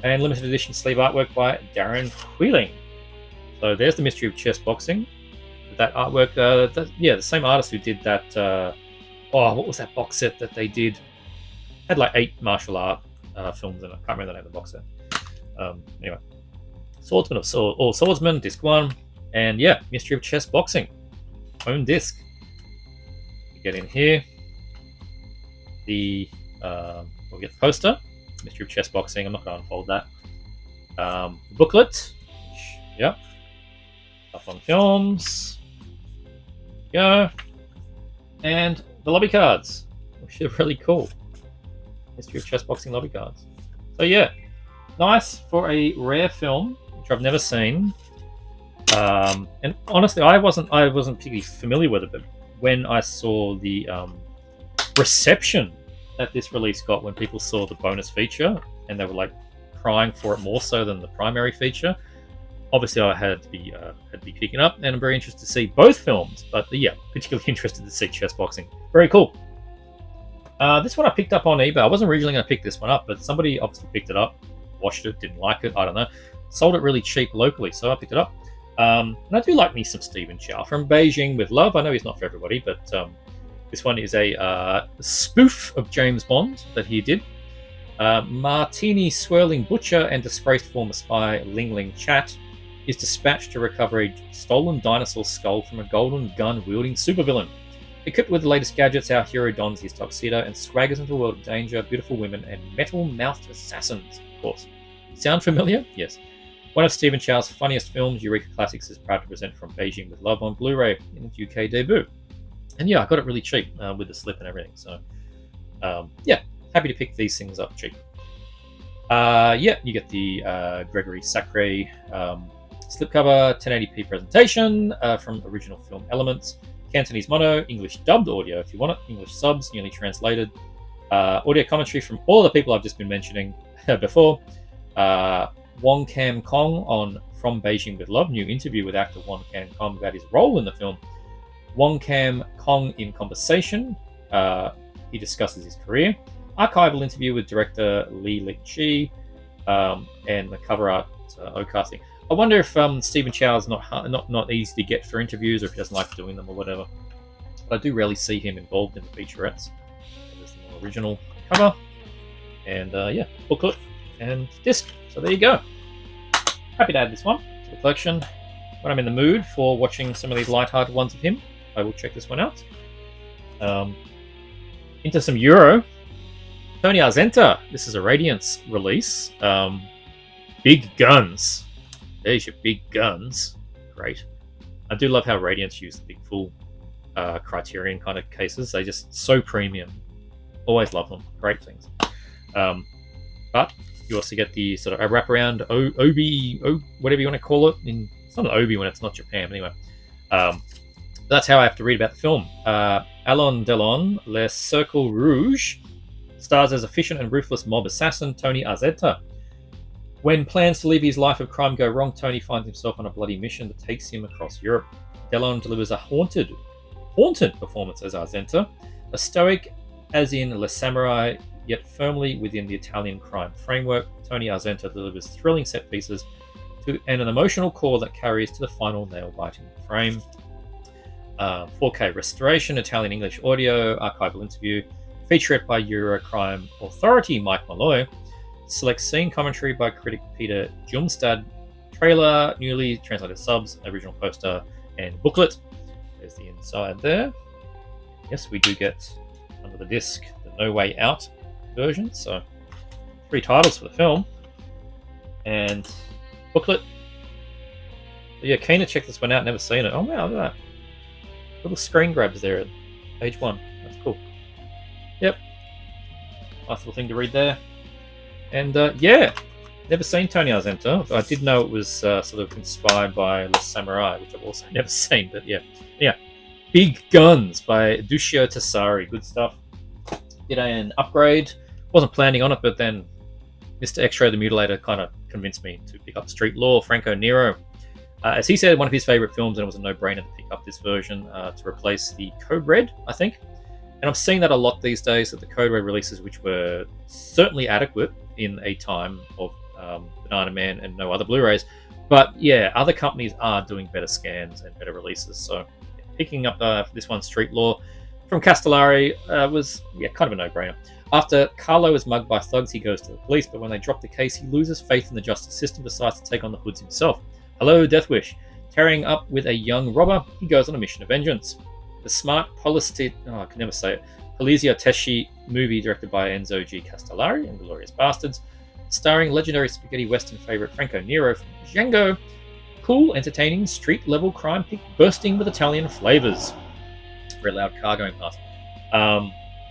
and limited edition sleeve artwork by Darren Queeling. So there's the Mystery of Chess Boxing. That artwork, the same artist who did that. What was that box set that they did? Had like 8 martial art films in it. I can't remember the name of the box set. Anyway, Swordsman of All Swordsmen, disc 1, and yeah, Mystery of Chess Boxing, home disc. We get in here. We'll get the poster, Mystery of Chess Boxing. I'm not going to unfold that. The booklet, yep. Stuff on films. Go. And the lobby cards, which are really cool. Mystery of Chess Boxing lobby cards. So yeah, nice for a rare film, which I've never seen. And honestly, I wasn't particularly familiar with it, but when I saw the reception that this release got when people saw the bonus feature, and they were like crying for it more so than the primary feature, obviously I had to be picking up, and I'm very interested to see both films. But yeah, particularly interested to see Chess Boxing. Very cool. This one I picked up on eBay. I wasn't originally going to pick this one up, but somebody obviously picked it up, watched it, didn't like it. I don't know. Sold it really cheap locally, so I picked it up. And I do like me some Stephen Chow from Beijing with Love. I know he's not for everybody, but this one is a spoof of James Bond that he did. Martini swirling butcher and disgraced former spy Ling Ling Chat is dispatched to recover a stolen dinosaur skull from a golden gun-wielding supervillain. Equipped with the latest gadgets, our hero dons his tuxedo and swaggers into a world of danger, beautiful women, and metal-mouthed assassins, of course. Sound familiar? Yes. One of Stephen Chow's funniest films, Eureka Classics, is proud to present From Beijing with Love on Blu-ray in its UK debut. And yeah, I got it really cheap with the slip and everything. So yeah, happy to pick these things up cheap. Yeah, you get the Gregory Sacre slipcover 1080p presentation from original film Elements. Cantonese mono, English dubbed audio if you want it, English subs, newly translated. Audio commentary from all of the people I've just been mentioning before. Wong Kam Kong on From Beijing with Love, new interview with actor Wong Kam Kong about his role in the film. Wong Kam Kong in Conversation, he discusses his career. Archival interview with director Li Lik-chi, and the cover art O-casting. I wonder if Stephen Chow is not easy to get for interviews, or if he doesn't like doing them or whatever. But I do rarely see him involved in the featurettes. So there's the more original cover, and yeah, booklet and disc. So there you go. Happy to add this one to the collection. When I'm in the mood for watching some of these light-hearted ones of him, I will check this one out. Into some Euro. Tony Arzenta. This is a Radiance release. Big guns. There's your big guns. Great. I do love how Radiance use the big full Criterion kind of cases. They just so premium. Always love them. Great things. But you also get the sort of a wraparound Obi, whatever you want to call it. It's not an Obi when it's not Japan, anyway. That's how I have to read about the film. Alain Delon, Le Cercle Rouge, stars as efficient and ruthless mob assassin Tony Arzenta. When plans to leave his life of crime go wrong, Tony finds himself on a bloody mission that takes him across Europe. Delon delivers a haunted performance as Arzenta, a stoic as in Le Samurai, yet firmly within the Italian crime framework. Tony Arzenta delivers thrilling set pieces and an emotional core that carries to the final nail-biting frame. 4K restoration, Italian-English audio, archival interview, featurette by Eurocrime Authority Mike Malloy, select scene commentary by critic Peter Jumstad, trailer, newly translated subs, original poster, and booklet. There's the inside there. Yes, we do get under the disc the No Way Out version, so 3 titles for the film and booklet. But yeah, keen to check this one out. Never seen it. Oh wow, look at that little screen grabs there at page 1. That's cool. Yep, nice little thing to read there. And yeah, never seen Tony Arzenta. I did know it was sort of inspired by Le Samurai, which I've also never seen. But yeah, Big Guns by Dushio Tassari. Good stuff. Did an upgrade. Wasn't planning on it, but then Mr. X-Ray the Mutilator kind of convinced me to pick up Street Law, Franco Nero. As he said, one of his favorite films, and it was a no-brainer to pick up this version to replace the Code Red, I think. And I'm seeing that a lot these days, that the Code Red releases, which were certainly adequate in a time of Banana Man and no other Blu-rays. But yeah, other companies are doing better scans and better releases. So picking up this one, Street Law, from Castellari, was kind of a no-brainer. After Carlo is mugged by thugs, he goes to the police, but when they drop the case, he loses faith in the justice system, decides to take on the hoods himself. Hello, Death Wish. Tearing up with a young robber, he goes on a mission of vengeance. The smart Polizia Tesci movie directed by Enzo G. Castellari and Glorious Bastards, starring legendary spaghetti western favorite Franco Nero from Django. Cool, entertaining, street-level crime pick bursting with Italian flavors. Very loud car going past.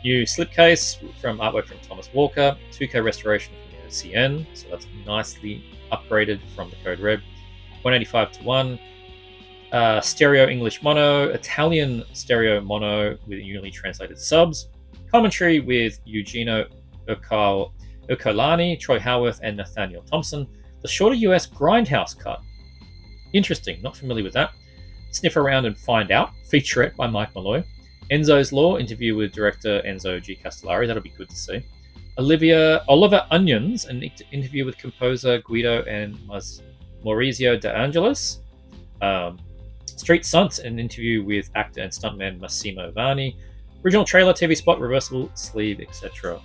New slipcase from artwork from Thomas Walker. 2K restoration from the OCN, so that's nicely upgraded from the Code Red. 185:1. Stereo English mono, Italian stereo mono with newly translated subs. Commentary with Eugenio Ercolani, Troy Howarth, and Nathaniel Thompson. The shorter US Grindhouse cut. Interesting, not familiar with that. Sniff Around and Find Out, featurette by Mike Malloy. Enzo's Law, interview with director Enzo G. Castellari, that'll be good to see. Oliver Onions, an interview with composer Guido and Maurizio De Angelis. Street Stunts, an interview with actor and stuntman Massimo Vanni. Original trailer, TV spot, reversible sleeve, etc.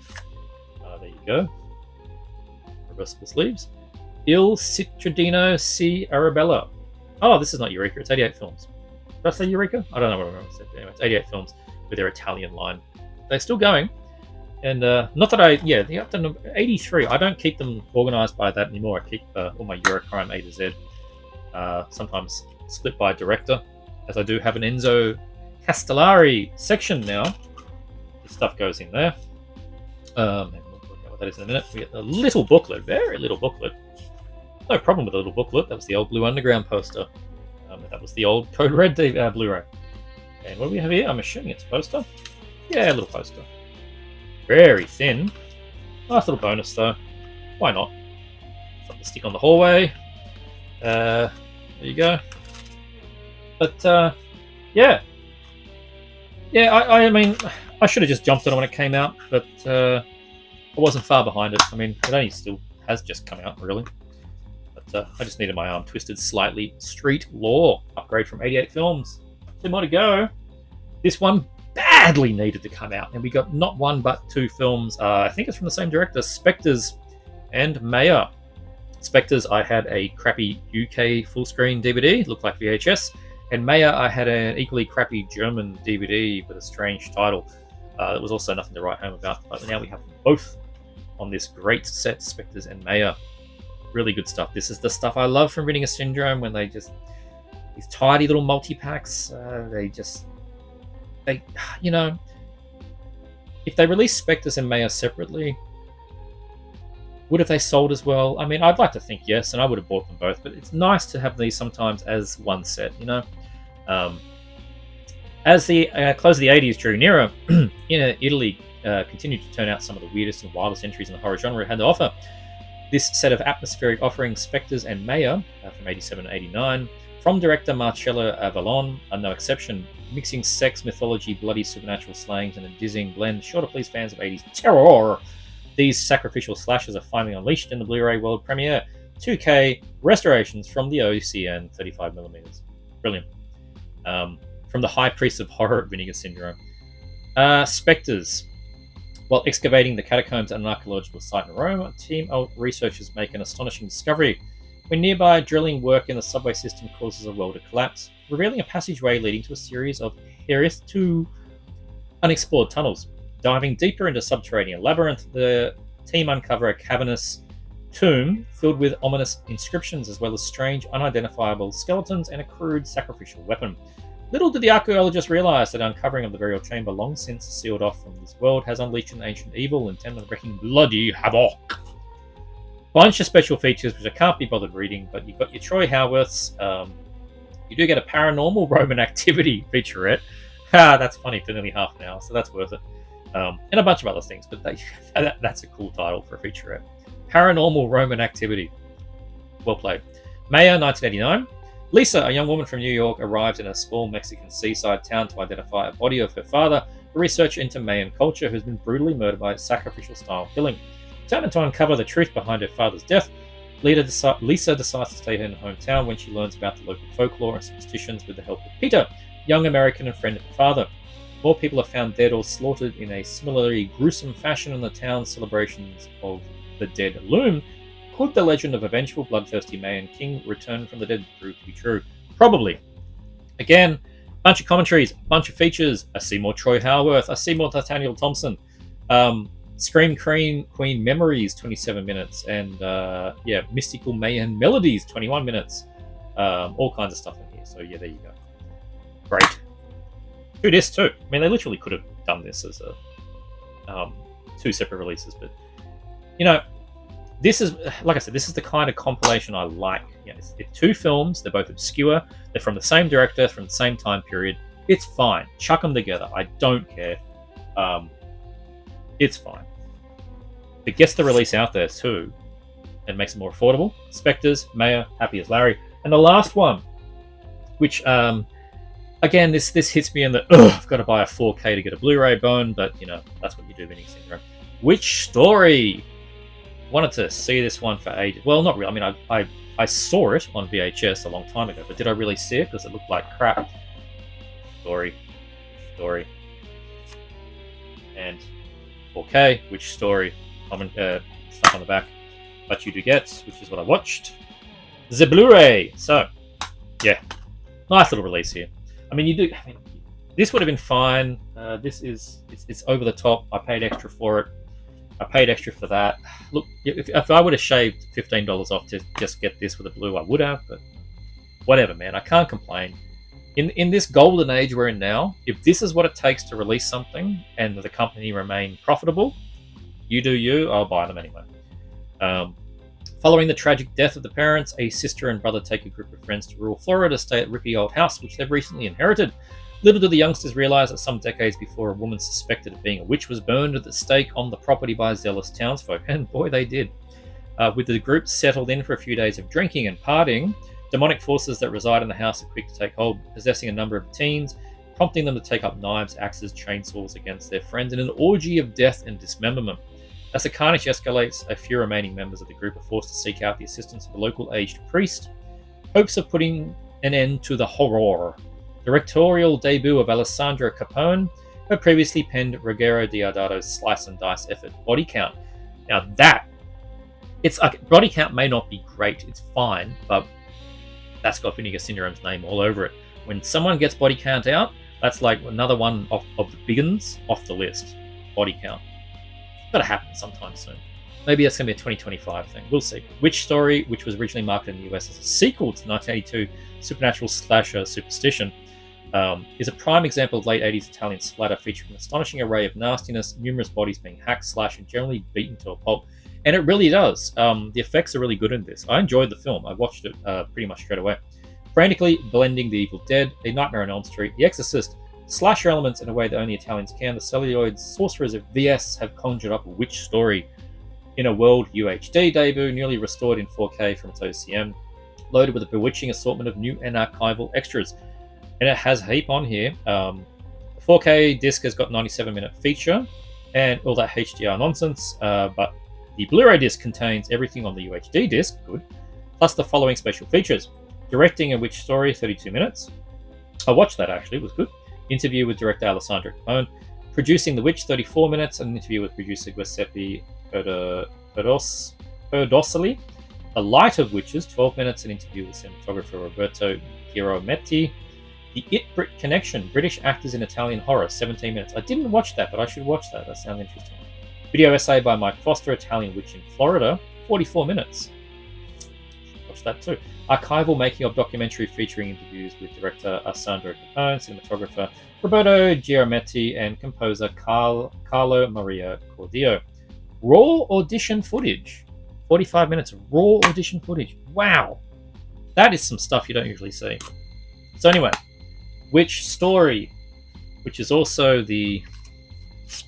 There you go. Reversible sleeves. Il Cittadino C. Arabella. Oh, this is not Eureka, it's 88 Films. Did I say Eureka? I don't know what I remember. Anyway, it's 88 Films with their Italian line. They're still going. And not that they're up to 83. I don't keep them organised by that anymore. I keep all my Eurocrime A to Z. Sometimes split by director, as I do have an Enzo Castellari section now. The stuff goes in there. And we'll look at what that is in a minute. We get a little booklet, very little booklet. No problem with a little booklet. That was the old Blue Underground poster. That was the old Code Red Blu-ray. And what do we have here? I'm assuming it's a poster. Yeah, a little poster. Very thin. Nice little bonus though. Why not? Something to stick on the hallway. There you go. But I mean, I should have just jumped on it when it came out, but I wasn't far behind it. I mean, it only still has just come out, really. But I just needed my arm twisted slightly. Street Law, upgrade from 88 Films. 2 more to go. This one badly needed to come out, and we got not one but 2 films. I think it's from the same director, Spectres and Maya. Spectres, I had a crappy UK full screen DVD, looked like VHS, and Maya, I had an equally crappy German DVD with a strange title. It was also nothing to write home about, but now we have them both on this great set, Spectres and Maya. Really good stuff. This is the stuff I love from Reading a Syndrome, when they just, these tidy little multi-packs, if they released Spectres and Maya separately, would have they sold as well? I mean, I'd like to think yes, and I would have bought them both, but it's nice to have these sometimes as one set, you know? As the close of the 80s drew nearer, Italy continued to turn out some of the weirdest and wildest entries in the horror genre it had to offer. This set of atmospheric offerings, Spectres and Maya, from 87 and 89, from director Marcello Avallone, are no exception, mixing sex, mythology, bloody supernatural slayings, and a dizzying blend, sure to please fans of 80s terror. These sacrificial slashes are finally unleashed in the Blu-ray world premiere. 2K restorations from the OCN 35mm. Brilliant. From the High Priest of Horror at Vinegar Syndrome. Spectres. While excavating the catacombs at an archaeological site in Rome, a team of researchers make an astonishing discovery. When nearby drilling work in the subway system causes a well to collapse, revealing a passageway leading to a series of to unexplored tunnels. Diving deeper into subterranean labyrinth, the team uncover a cavernous tomb filled with ominous inscriptions, as well as strange, unidentifiable skeletons and a crude sacrificial weapon. Little did the archaeologists realize that uncovering of the burial chamber, long since sealed off from this world, has unleashed an ancient evil intent on wreaking bloody havoc. Bunch of special features which I can't be bothered reading, but you've got your Troy Howarths. You do get a paranormal Roman activity featurette. That's funny for nearly half an hour, so that's worth it. And a bunch of other things, but that's a cool title for a featurette. Paranormal Roman Activity. Well played. Maya, 1989. Lisa, a young woman from New York, arrives in a small Mexican seaside town to identify a body of her father, a researcher into Mayan culture who's been brutally murdered by sacrificial-style killing. Determined to uncover the truth behind her father's death, Lisa decides to stay in her hometown when she learns about the local folklore and superstitions with the help of Peter, young American and friend of her father. More people are found dead or slaughtered in a similarly gruesome fashion in the town's celebrations of the dead loom. Could the legend of a vengeful, bloodthirsty Mayan king return from the dead prove to be true? Probably. Again, bunch of commentaries, bunch of features. I see more Troy Howarth. I see more Nathaniel Thompson. Scream Queen Memories, 27 minutes. And Mystical Mayan Melodies, 21 minutes. All kinds of stuff in here. So yeah, there you go. Great. 2 discs too. I mean, they literally could have done this as a 2 separate releases, but you know, this is, like I said, this is the kind of compilation I like. You know, it's 2 films. They're both obscure. They're from the same director, from the same time period. It's fine. Chuck them together. I don't care. It's fine. It gets the release out there too, and makes it more affordable. Spectres, Maya, Happy as Larry, and the last one, which again, this hits me in the I've got to buy a 4K to get a Blu-ray bone, but you know that's what you do, Vinny Syndrome. Witch Story. Wanted to see this one for ages. Well, not really. I mean, I saw it on VHS a long time ago, but did I really see it? Because it looked like crap. Story. And 4K, Witch Story. Stuff on the back. But you do get, which is what I watched, the Blu-ray. So, yeah. Nice little release here. I mean, this would have been fine. It's over the top. I paid extra for it. I paid extra for that. Look, if I would have shaved $15 off to just get this with a Blu, I would have, but whatever, man. I can't complain. In this golden age we're in now, if this is what it takes to release something and the company remain profitable, you do you, I'll buy them anyway. Following the tragic death of the parents, a sister and brother take a group of friends to rural Florida to stay at rickety old house, which they've recently inherited. Little do the youngsters realize that some decades before, a woman suspected of being a witch was burned at the stake on the property by zealous townsfolk, and boy, they did. With the group settled in for a few days of drinking and partying, demonic forces that reside in the house are quick to take hold, possessing a number of teens, prompting them to take up knives, axes, chainsaws against their friends in an orgy of death and dismemberment. As the carnage escalates, a few remaining members of the group are forced to seek out the assistance of a local aged priest, hopes of putting an end to the horror. Directorial debut of Alessandro Capone, who previously penned Ruggero Deodato's slice and dice effort Body Count. Now Body Count may not be great, it's fine, but that's got Vinegar Syndrome's name all over it. When someone gets Body Count out, that's like another one of the big uns off the list. Body Count. It's got to happen sometime soon. Maybe that's going to be a 2025 thing. We'll see. Witch Story, which was originally marketed in the US as a sequel to the 1982 supernatural slasher Superstition, is a prime example of late 80s Italian splatter featuring an astonishing array of nastiness, numerous bodies being hacked, slashed, and generally beaten to a pulp. And it really does. The effects are really good in this. I enjoyed the film. I watched it pretty much straight away. Frantically blending The Evil Dead, A Nightmare on Elm Street, The Exorcist, slasher elements in a way that only Italians can, the celluloid sorcerers of VS have conjured up a Witch Story in a world UHD debut, newly restored in 4K from its OCM, loaded with a bewitching assortment of new and archival extras. And it has a heap on here. The 4K disc has got 97-minute feature and all that HDR nonsense, but the Blu-ray disc contains everything on the UHD disc, good, plus the following special features. Directing a Witch Story, 32 minutes. I watched that actually, it was good. Interview with director Alessandro Capone. Producing The Witch, 34 minutes. An interview with producer Giuseppe Perdosoli. The Light of Witches, 12 minutes. An interview with cinematographer Roberto Girometti. The It Brit Connection, British actors in Italian horror, 17 minutes. I didn't watch that, but I should watch that. That sounds interesting. Video essay by Mike Foster, Italian Witch in Florida, 44 minutes. Watch that too. Archival making of documentary featuring interviews with director Alessandro Capone, cinematographer Roberto Girometti, and composer Carlo Maria Cordio. Raw audition footage. 45 minutes of raw audition footage. Wow. That is some stuff you don't usually see. So anyway, Witch Story, which is also the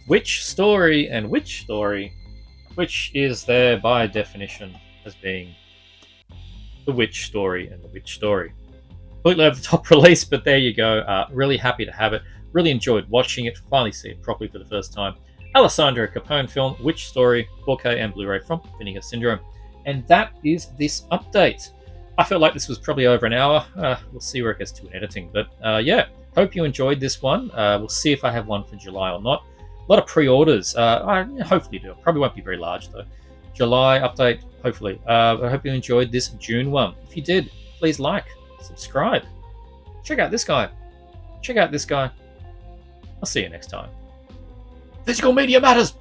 Witch Story and Witch Story which is there by definition as being the Witch story and the Witch story. Completely over the top release, but there you go. Really happy to have it. Really enjoyed watching it. Finally see it properly for the first time. Alessandro Capone film, Witch Story, 4K and Blu-ray from Vinegar Syndrome. And that is this update. I felt like this was probably over an hour. We'll see where it gets to in editing. But yeah, hope you enjoyed this one. We'll see if I have one for July or not. A lot of pre-orders. I hopefully do. Probably won't be very large though. July update, hopefully. I hope you enjoyed this June one. If you did, please like, subscribe. Check out this guy. Check out this guy. I'll see you next time. Physical media matters.